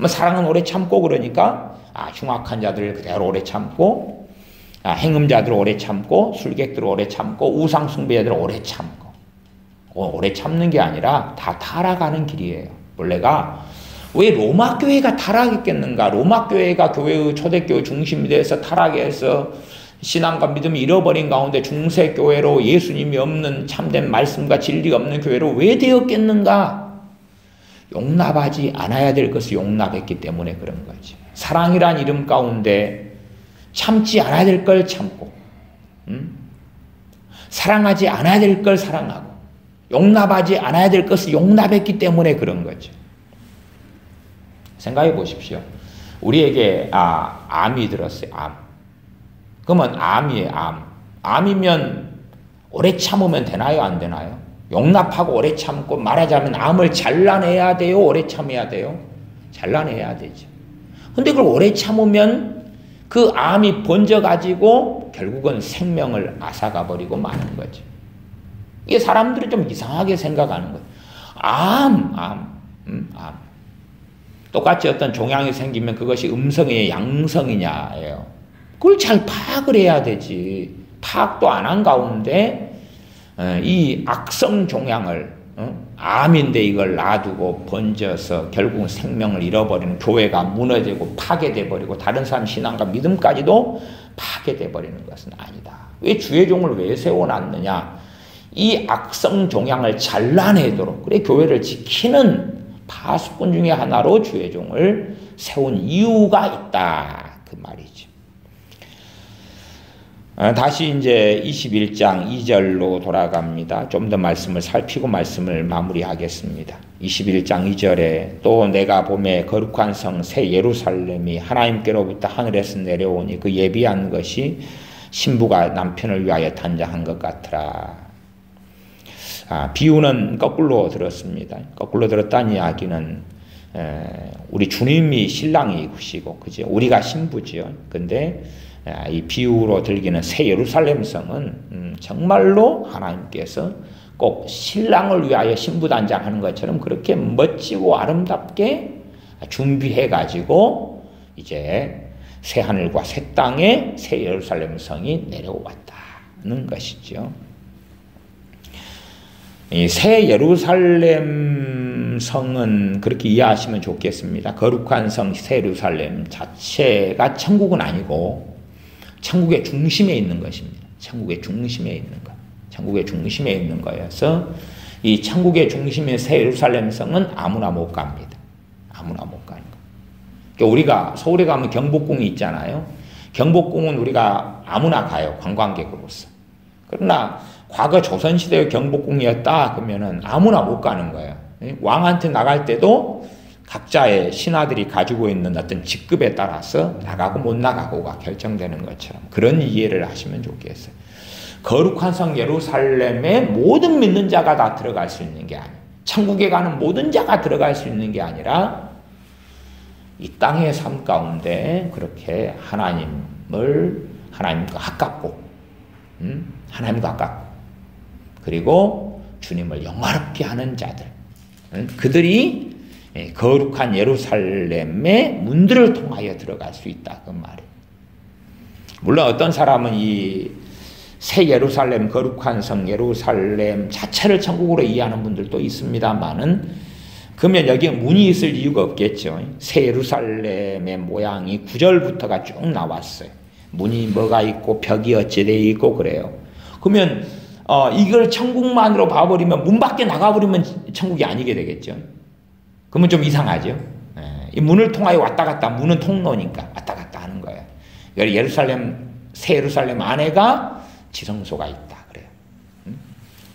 사랑은 오래 참고 그러니까 흉악한 자들을 그대로 오래 참고 행음자들 오래 참고 술객들 오래 참고 우상숭배자들 오래 참고. 오래 참는 게 아니라 다 타락하는 길이에요. 원래가 왜 로마 교회가 타락했겠는가? 로마 교회가 교회의 초대교회 중심이 돼서 타락해서 신앙과 믿음을 잃어버린 가운데 중세 교회로 예수님이 없는 참된 말씀과 진리가 없는 교회로 왜 되었겠는가? 용납하지 않아야 될 것을 용납했기 때문에 그런 거지. 사랑이란 이름 가운데 참지 않아야 될 걸 참고, 사랑하지 않아야 될 걸 사랑하고, 용납하지 않아야 될 것을 용납했기 때문에 그런 거죠. 생각해 보십시오. 우리에게 암이 들었어요. 암. 그러면 암이에요. 암이면 오래 참으면 되나요? 안 되나요? 용납하고 오래 참고 말하자면 암을 잘라내야 돼요? 오래 참아야 돼요? 잘라내야 되죠. 근데 그걸 오래 참으면 그 암이 번져가지고 결국은 생명을 앗아가버리고 마는 거죠. 이게 사람들이 좀 이상하게 생각하는 거예요. 암. 똑같이 어떤 종양이 생기면 그것이 음성이냐 양성이냐예요. 그걸 잘 파악을 해야 되지. 파악도 안 한 가운데 이 악성 종양을 암인데 이걸 놔두고 번져서 결국은 생명을 잃어버리는, 교회가 무너지고 파괴돼 버리고 다른 사람 신앙과 믿음까지도 파괴돼 버리는 것은 아니다. 왜 주의 종을 왜 세워놨느냐? 이 악성 종양을 잘라내도록, 그래 교회를 지키는 파수꾼 중에 하나로 주의 종을 세운 이유가 있다. 그 말이죠. 다시 이제 21장 2절로 돌아갑니다. 좀 더 말씀을 살피고 말씀을 마무리하겠습니다. 21장 2절에 또 내가 보매 거룩한 성 새 예루살렘이 하나님께로부터 하늘에서 내려오니 그 예비한 것이 신부가 남편을 위하여 단장한 것 같으라. 비유는 거꾸로 들었습니다. 거꾸로 들었다는 이야기는 우리 주님이 신랑이시고, 그죠? 우리가 신부지요. 근데 이 비유로 들기는 새 예루살렘 성은 정말로 하나님께서 꼭 신랑을 위하여 신부 단장하는 것처럼 그렇게 멋지고 아름답게 준비해가지고 이제 새 하늘과 새 땅에 새 예루살렘 성이 내려왔다는 것이죠. 이 새 예루살렘 성은 그렇게 이해하시면 좋겠습니다. 거룩한 성 새 예루살렘 자체가 천국은 아니고 천국의 중심에 있는 것입니다. 천국의 중심에 있는 것. 천국의 중심에 있는 거여서 이 천국의 중심의 새 예루살렘 성은 아무나 못 갑니다. 아무나 못 가는 거. 그러니까 우리가 서울에 가면 경복궁이 있잖아요. 경복궁은 우리가 아무나 가요. 관광객으로서. 그러나 과거 조선시대의 경복궁이었다 그러면은 아무나 못 가는 거예요. 왕한테 나갈 때도 각자의 신하들이 가지고 있는 어떤 직급에 따라서 나가고 못 나가고가 결정되는 것처럼 그런 이해를 하시면 좋겠어요. 거룩한 성 예루살렘에 모든 믿는 자가 다 들어갈 수 있는 게 아니에요. 천국에 가는 모든 자가 들어갈 수 있는 게 아니라 이 땅의 삶 가운데 그렇게 하나님과 가깝고 하나님과 가깝고 그리고 주님을 영화롭게 하는 자들 그들이 거룩한 예루살렘의 문들을 통하여 들어갈 수 있다 그 말이에요. 물론 어떤 사람은 이 새 예루살렘 거룩한 성 예루살렘 자체를 천국으로 이해하는 분들도 있습니다만은 그러면 여기에 문이 있을 이유가 없겠죠. 새 예루살렘의 모양이 9절부터가 쭉 나왔어요. 문이 뭐가 있고 벽이 어찌 되어 있고 그래요. 그러면 이걸 천국만으로 봐버리면 문 밖에 나가버리면 천국이 아니게 되겠죠. 그러면 좀 이상하죠. 이 문을 통하여 왔다 갔다 문은 통로니까 왔다 갔다 하는 거예요. 새 예루살렘 안에가 지성소가 있다 그래요.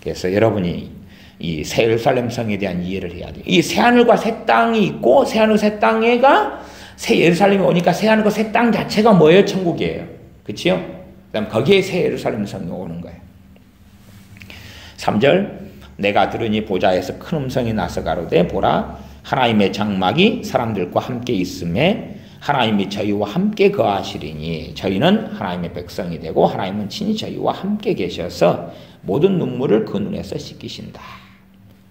그래서 여러분이 이 새 예루살렘 성에 대한 이해를 해야 돼요. 이 새하늘과 새 땅이 있고 새하늘 새 땅에가 새 예루살렘이 오니까 새하늘과 새 땅 자체가 뭐예요? 천국이에요. 그렇죠? 그다음 거기에 새 예루살렘 성이 오는 거예요. 3절 내가 들으니 보좌에서 큰 음성이 나서 가로되 보라 하나님의 장막이 사람들과 함께 있음에 하나님이 저희와 함께 거하시리니 저희는 하나님의 백성이 되고 하나님은 친히 저희와 함께 계셔서 모든 눈물을 그 눈에서 씻기신다.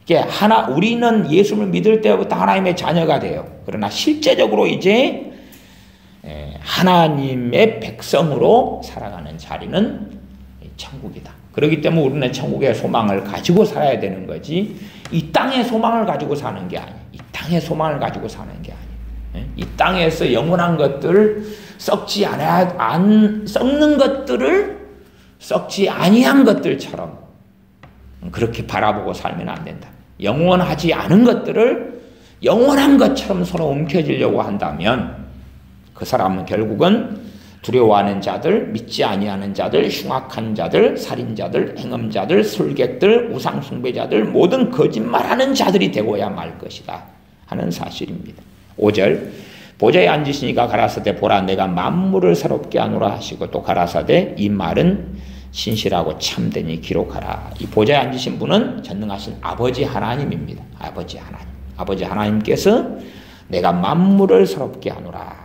이게 우리는 예수를 믿을 때부터 하나님의 자녀가 돼요. 그러나 실제적으로 이제 하나님의 백성으로 살아가는 자리는 천국이다. 그렇기 때문에 우리는 천국의 소망을 가지고 살아야 되는 거지 이 땅의 소망을 가지고 사는 게 아니에요. 이 땅의 소망을 가지고 사는 게 아니에요. 이 땅에서 영원한 것들 썩는 것들을 썩지 아니한 것들처럼 그렇게 바라보고 살면 안 된다. 영원하지 않은 것들을 영원한 것처럼 서로 움켜쥐려고 한다면 그 사람은 결국은 두려워하는 자들, 믿지 아니하는 자들, 흉악한 자들, 살인자들, 행음자들, 술객들, 우상숭배자들 모든 거짓말하는 자들이 되고야 말 것이다 하는 사실입니다. 5절 보좌에 앉으시니까 가라사대 보라 내가 만물을 새롭게 하노라 하시고 또 가라사대 이 말은 신실하고 참되니 기록하라. 이 보좌에 앉으신 분은 전능하신 아버지 하나님입니다. 아버지 하나님께서 내가 만물을 새롭게 하노라.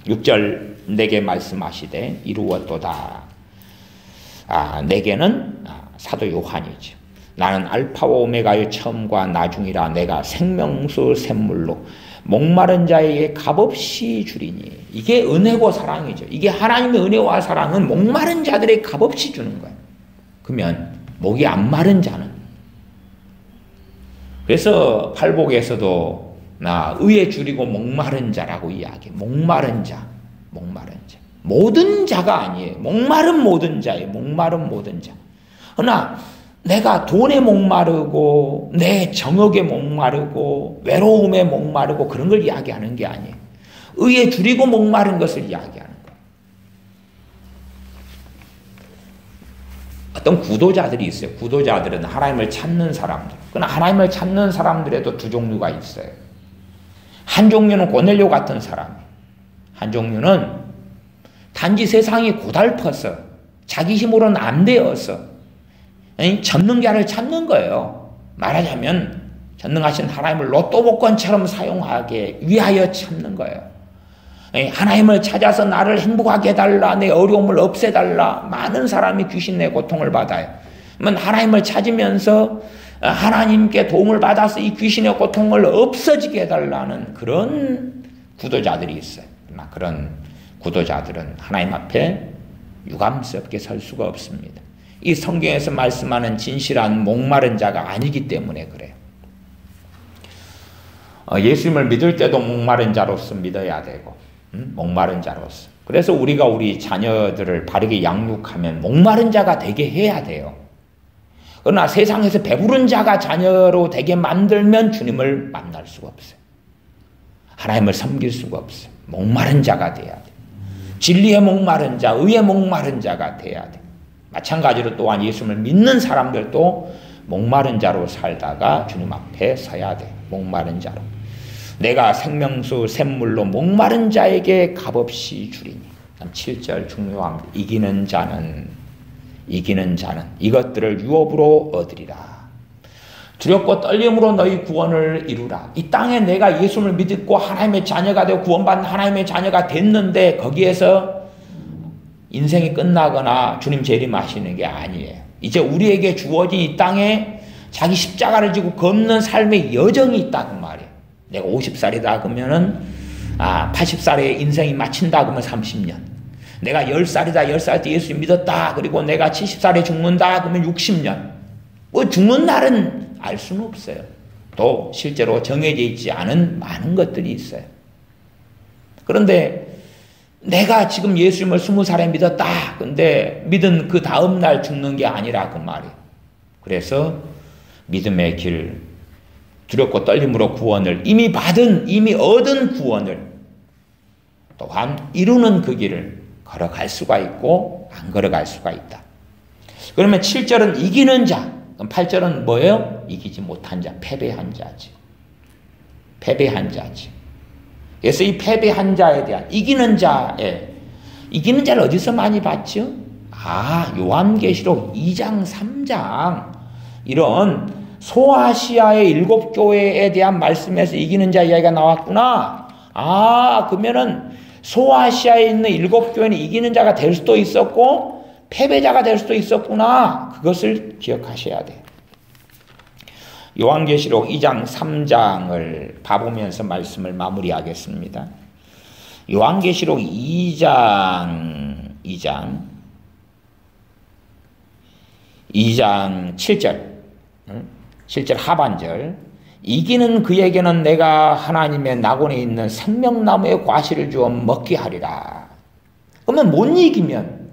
6절 내게 말씀하시되 이루었도다. 내게는 사도 요한이죠. 나는 알파와 오메가의 처음과 나중이라 내가 생명수 샘물로 목마른 자에게 값없이 주리니. 이게 은혜고 사랑이죠. 이게 하나님의 은혜와 사랑은 목마른 자들에게 값없이 주는 거예요. 그러면 목이 안 마른 자는 그래서 팔복에서도 의에 줄이고 목마른 자라고 이야기해요. 목마른 자. 모든 자가 아니에요. 목마른 모든 자예요. 목마른 모든 자. 그러나 내가 돈에 목마르고 내 정욕에 목마르고 외로움에 목마르고 그런 걸 이야기하는 게 아니에요. 의에 줄이고 목마른 것을 이야기하는 거예요. 어떤 구도자들이 있어요. 구도자들은 하나님을 찾는 사람들. 그러나 하나님을 찾는 사람들에도 두 종류가 있어요. 한 종류는 고넬료 같은 사람. 한 종류는 단지 세상이 고달퍼서 자기 힘으로는 안 되어서 전능자를 찾는 거예요. 말하자면 전능하신 하나님을 로또 복권처럼 사용하게 위하여 찾는 거예요. 하나님을 찾아서 나를 행복하게 해달라, 내 어려움을 없애달라. 많은 사람이 귀신의 고통을 받아요. 그러면 하나님을 찾으면서 하나님께 도움을 받아서 이 귀신의 고통을 없어지게 해달라는 그런 구도자들이 있어요. 그러나 그런 구도자들은 하나님 앞에 유감스럽게 설 수가 없습니다. 이 성경에서 말씀하는 진실한 목마른 자가 아니기 때문에 그래요. 예수님을 믿을 때도 목마른 자로서 믿어야 되고 목마른 자로서. 그래서 우리가 우리 자녀들을 바르게 양육하면 목마른 자가 되게 해야 돼요. 그러나 세상에서 배부른 자가 자녀로 되게 만들면 주님을 만날 수가 없어요. 하나님을 섬길 수가 없어요. 목마른 자가 돼야 돼요. 진리의 목마른 자, 의의 목마른 자가 돼야 돼요. 마찬가지로 또한 예수님을 믿는 사람들도 목마른 자로 살다가 주님 앞에 서야 돼. 목마른 자로. 내가 생명수 샘물로 목마른 자에게 값없이 주리니. 7절 중요합니다. 이기는 자는 이기는 자는 이것들을 유업으로 얻으리라. 두렵고 떨림으로 너희 구원을 이루라. 이 땅에 내가 예수를 믿고 하나님의 자녀가 되고 구원받는 하나님의 자녀가 됐는데 거기에서 인생이 끝나거나 주님 재림하시는 게 아니에요. 이제 우리에게 주어진 이 땅에 자기 십자가를 지고 걷는 삶의 여정이 있다 그 말이에요. 내가 50살이다 그러면은 80살에 인생이 마친다 그러면 30년. 내가 10살이다 10살 때 예수님 믿었다 그리고 내가 70살에 죽는다 그러면 60년. 뭐 죽는 날은 알 수는 없어요. 또 실제로 정해져 있지 않은 많은 것들이 있어요. 그런데 내가 지금 예수님을 20살에 믿었다. 근데 믿은 그 다음 날 죽는 게 아니라 그 말이에요. 그래서 믿음의 길, 두렵고 떨림으로 구원을 이미 얻은 구원을 또한 이루는 그 길을 걸어갈 수가 있고 안 걸어갈 수가 있다. 그러면 7절은 이기는 자, 그럼 8절은 뭐예요? 이기지 못한 자, 패배한 자지. 패배한 자지. 그래서 이 패배한 자에 대한 이기는 자를 어디서 많이 봤죠? 요한계시록 2장 3장 이런 소아시아의 7교회에 대한 말씀에서 이기는 자 이야기가 나왔구나. 그러면은 소아시아에 있는 7교회는 이기는 자가 될 수도 있었고 패배자가 될 수도 있었구나. 그것을 기억하셔야 돼요. 요한계시록 2장 3장을 봐보면서 말씀을 마무리하겠습니다. 요한계시록 2장 7절 하반절 이기는 그에게는 내가 하나님의 낙원에 있는 생명나무의 과실을 주어 먹게 하리라. 그러면 못 이기면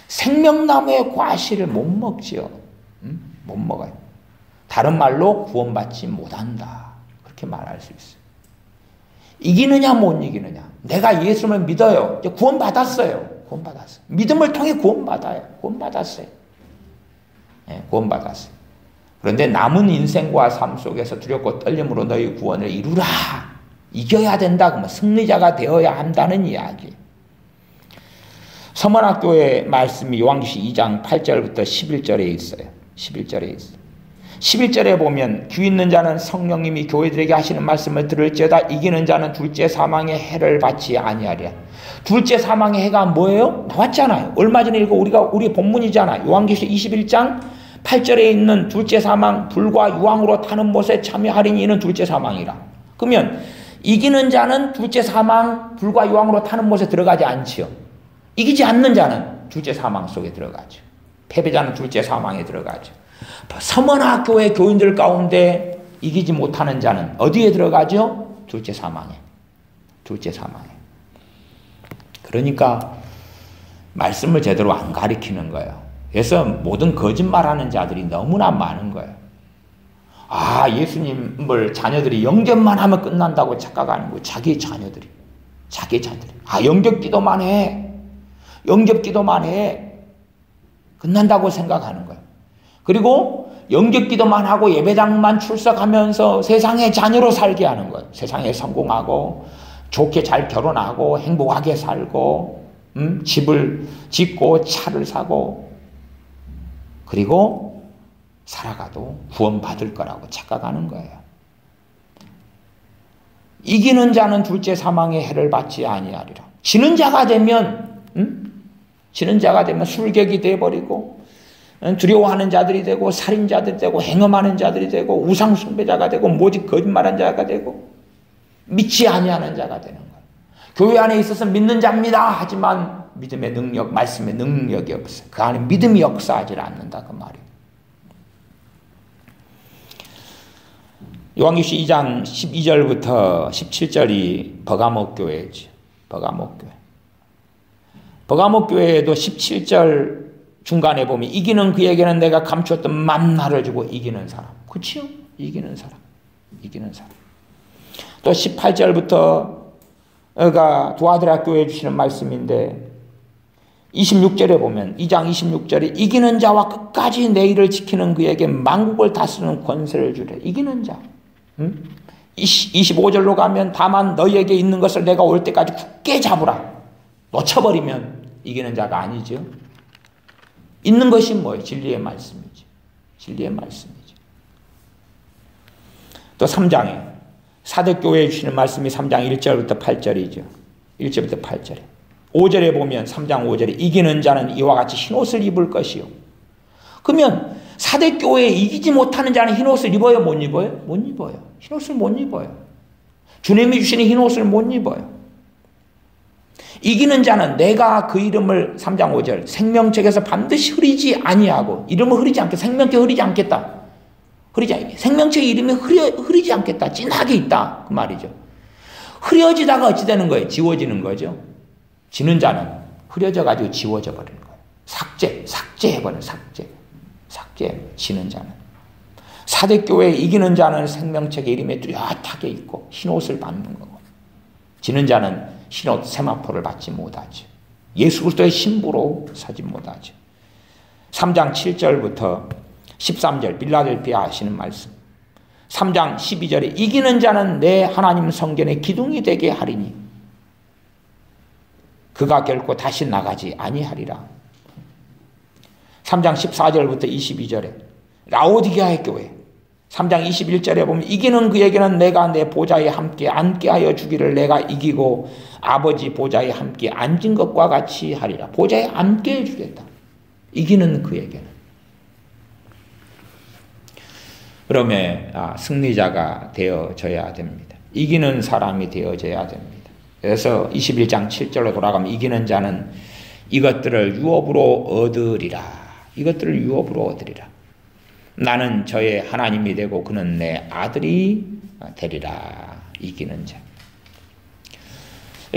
생명나무의 과실을 못 먹지요. 못 먹어요. 다른 말로 구원받지 못한다. 그렇게 말할 수 있어요. 이기느냐 못 이기느냐. 내가 예수를 믿어요. 구원받았어요. 구원받았어요. 믿음을 통해 구원받아요. 구원받았어요. 네, 구원받았어요. 그런데 남은 인생과 삶 속에서 두렵고 떨림으로 너희 구원을 이루라. 이겨야 된다. 그러면 승리자가 되어야 한다는 이야기. 서문학교의 말씀이 요한계시 2장 8절부터 11절에 있어요. 11절에 보면 귀 있는 자는 성령님이 교회들에게 하시는 말씀을 들을지어다. 이기는 자는 둘째 사망의 해를 받지 아니하리라. 둘째 사망의 해가 뭐예요? 나왔잖아요. 얼마 전에 우리 본문이잖아요. 요한계시 21장 8절에 있는 둘째 사망 불과 유황으로 타는 못에 참여하리니 이는 둘째 사망이라. 그러면 이기는 자는 둘째 사망 불과 유황으로 타는 못에 들어가지 않지요. 이기지 않는 자는 둘째 사망 속에 들어가죠. 패배자는 둘째 사망에 들어가죠. 서문학교의 교인들 가운데 이기지 못하는 자는 어디에 들어가죠? 둘째 사망에. 그러니까 말씀을 제대로 안 가르치는 거예요. 그래서 모든 거짓말하는 자들이 너무나 많은 거예요. 예수님을 자녀들이 영접만 하면 끝난다고 착각하는 거예요. 자기 자녀들이. 영접기도만 해. 끝난다고 생각하는 거예요. 그리고 영접기도만 하고 예배당만 출석하면서 세상의 자녀로 살게 하는 거예요. 세상에 성공하고 좋게 잘 결혼하고 행복하게 살고 집을 짓고 차를 사고 그리고 살아가도 구원받을 거라고 착각하는 거예요. 이기는 자는 둘째 사망의 해를 받지 아니하리라. 지는 자가 되면 술객이 되어버리고 두려워하는 자들이 되고 살인자들이 되고 행음하는 자들이 되고 우상숭배자가 되고 모집 거짓말하는 자가 되고 믿지 아니하는 자가 되는 거예요. 교회 안에 있어서 믿는 자입니다. 하지만 믿음의 능력, 말씀의 능력이 없어요. 그 안에 믿음이 역사하지 않는다 그 말이에요. 요한계시 2장 12절부터 17절이 버가모 교회죠. 버가모 교회에도 17절 중간에 보면 이기는 그에게는 내가 감추었던 만나를 주고 이기는 사람. 그렇죠? 이기는 사람. 또 18절부터가 두아드라 교회에 주시는 말씀인데 26절에 보면 2장 26절에 이기는 자와 끝까지 내 일을 지키는 그에게 만국을 다스리는 권세를 주래. 이기는 자. 25절로 가면 다만 너희에게 있는 것을 내가 올 때까지 굳게 잡으라. 놓쳐버리면 이기는 자가 아니죠. 있는 것이 뭐예요? 진리의 말씀이죠. 진리의 말씀이죠. 또 3장에 사도교회에 주시는 말씀이 3장 1절부터 8절이죠. 1절부터 8절에 5절에 보면 3장 5절에 이기는 자는 이와 같이 흰옷을 입을 것이요. 그러면 사도교회에 이기지 못하는 자는 흰옷을 입어요? 못 입어요? 못 입어요. 흰옷을 못 입어요. 주님이 주시는 흰옷을 못 입어요. 이기는 자는 내가 그 이름을 3장 5절 생명책에서 반드시 흐리지 아니하고 이름을 흐리지 않겠다. 생명책 흐리지 않겠다. 생명책 이름이 흐리지 않겠다. 진하게 있다. 그 말이죠. 흐려지다가 어찌 되는 거예요? 지워지는 거죠. 지는 자는 흐려져가지고 지워져 버리는 거예요. 삭제해버리는 삭제. 지는 자는. 사대교회에 이기는 자는 생명책의 이름에 뚜렷하게 있고 흰옷을 받는 거고 지는 자는 흰옷 세마포를 받지 못하죠. 예수 그리스도의 신부로 서지 못하죠. 3장 7절부터 13절 빌라델피아 하시는 말씀 3장 12절에 이기는 자는 내 하나님 성전의 기둥이 되게 하리니 그가 결코 다시 나가지 아니하리라. 3장 14절부터 22절에 라오디게아의 교회 3장 21절에 보면 이기는 그에게는 내가 내 보좌에 함께 앉게 하여 주기를 내가 이기고 아버지 보좌에 함께 앉은 것과 같이 하리라. 보좌에 앉게 해주겠다. 이기는 그에게는. 그러면 승리자가 되어져야 됩니다. 이기는 사람이 되어져야 됩니다. 그래서 21장 7절로 돌아가면 이기는 자는 이것들을 유업으로 얻으리라. 이것들을 유업으로 얻으리라. 나는 저의 하나님이 되고 그는 내 아들이 되리라. 이기는 자.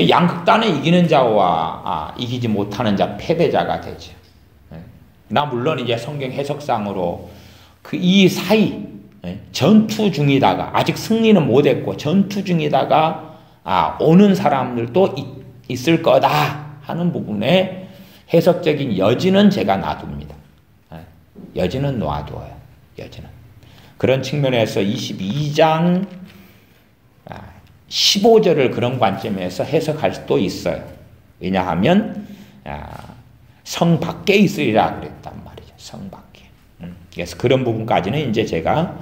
양극단에 이기는 자와 이기지 못하는 자, 패배자가 되죠. 나 물론 이제 성경 해석상으로 그 이 사이 전투 중이다가 아직 승리는 못했고 전투 중이다가 오는 사람들도 있을 거다 하는 부분에 해석적인 여지는 제가 놔둡니다. 여지는 놔둬요. 여지는. 그런 측면에서 22장 15절을 그런 관점에서 해석할 수도 있어요. 왜냐하면 성 밖에 있으리라 그랬단 말이죠. 성 밖에. 그래서 그런 부분까지는 이제 제가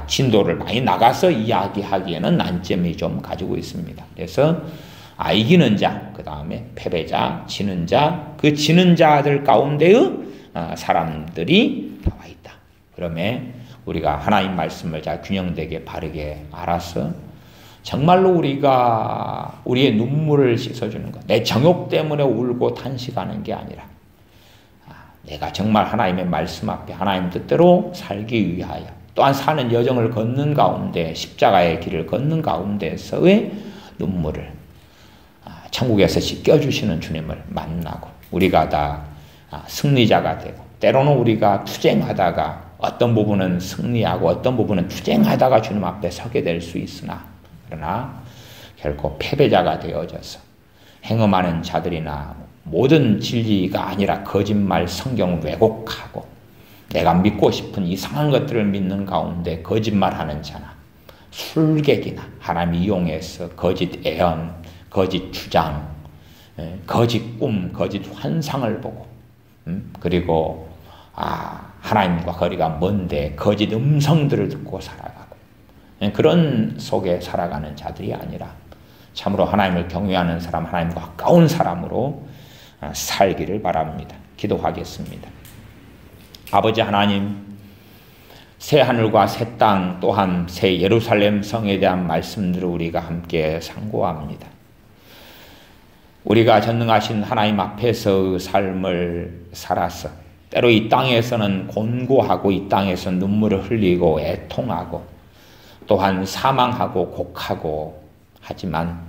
진도를 많이 나가서 이야기하기에는 난점이 좀 가지고 있습니다. 그래서 이기는 자, 그 다음에 패배자, 지는 자, 그 지는 자들 가운데의 사람들이 나와 있다. 그러면 우리가 하나님 말씀을 잘 균형되게 바르게 알아서 정말로 우리가 우리의 눈물을 씻어주는 것, 내 정욕 때문에 울고 탄식하는 게 아니라 내가 정말 하나님의 말씀 앞에 하나님 뜻대로 살기 위하여 또한 사는 여정을 걷는 가운데 십자가의 길을 걷는 가운데서의 눈물을 천국에서 씻겨주시는 주님을 만나고 우리가 다 승리자가 되고 때로는 우리가 투쟁하다가 어떤 부분은 승리하고 어떤 부분은 투쟁하다가 주님 앞에 서게 될 수 있으나 그러나 결코 패배자가 되어져서 행음하는 자들이나 모든 진리가 아니라 거짓말 성경을 왜곡하고 내가 믿고 싶은 이상한 것들을 믿는 가운데 거짓말하는 자나 술객이나 하나님 이용해서 거짓 애언, 거짓 주장, 거짓 꿈, 거짓 환상을 보고 그리고 하나님과 거리가 먼데 거짓 음성들을 듣고 살아가고 그런 속에 살아가는 자들이 아니라 참으로 하나님을 경외하는 사람, 하나님과 가까운 사람으로 살기를 바랍니다. 기도하겠습니다. 아버지 하나님, 새 하늘과 새 땅 또한 새 예루살렘 성에 대한 말씀들을 우리가 함께 상고합니다. 우리가 전능하신 하나님 앞에서의 삶을 살아서 때로 이 땅에서는 곤고하고 이 땅에서 눈물을 흘리고 애통하고 또한 사망하고 곡하고 하지만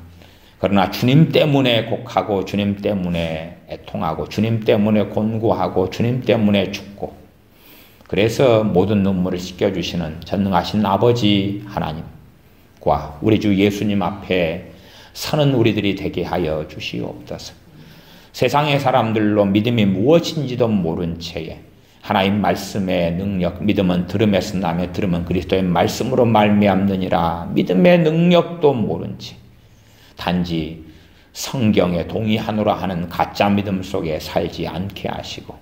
그러나 주님 때문에 곡하고 주님 때문에 애통하고 주님 때문에 곤고하고 주님 때문에 죽고 그래서 모든 눈물을 씻겨주시는 전능하신 아버지 하나님과 우리 주 예수님 앞에 서는 우리들이 되게 하여 주시옵소서. 세상의 사람들로 믿음이 무엇인지도 모른 채에 하나님 말씀의 능력, 믿음은 들음에서 나며 들음은 그리스도의 말씀으로 말미암느니라. 믿음의 능력도 모른 채 단지 성경에 동의하노라 하는 가짜 믿음 속에 살지 않게 하시고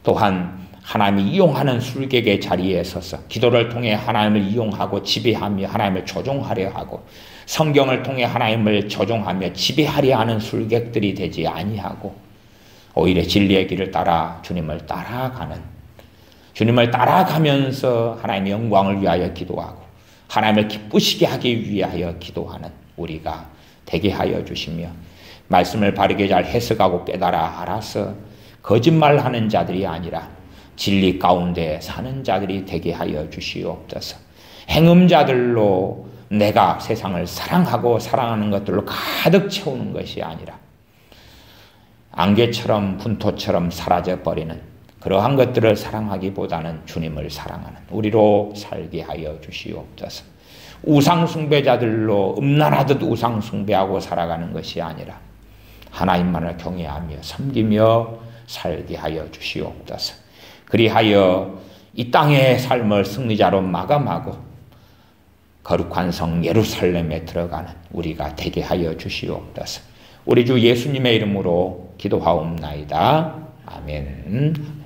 또한 하나님이 이용하는 술객의 자리에 서서 기도를 통해 하나님을 이용하고 지배하며 하나님을 조종하려 하고 성경을 통해 하나님을 조종하며 지배하려 하는 술객들이 되지 아니하고 오히려 진리의 길을 따라 주님을 따라가는, 주님을 따라가면서 하나님의 영광을 위하여 기도하고 하나님을 기쁘시게 하기 위하여 기도하는 우리가 되게 하여 주시며, 말씀을 바르게 잘 해석하고 깨달아 알아서 거짓말하는 자들이 아니라 진리 가운데 사는 자들이 되게 하여 주시옵소서. 행음자들로 내가 세상을 사랑하고 사랑하는 것들로 가득 채우는 것이 아니라 안개처럼 분토처럼 사라져버리는 그러한 것들을 사랑하기보다는 주님을 사랑하는 우리로 살게 하여 주시옵소서. 우상숭배자들로 음란하듯 우상숭배하고 살아가는 것이 아니라 하나님만을 경외하며 섬기며 살게 하여 주시옵소서. 그리하여 이 땅의 삶을 승리자로 마감하고 거룩한 성 예루살렘에 들어가는 우리가 되게 하여 주시옵소서. 우리 주 예수님의 이름으로 기도하옵나이다. 아멘.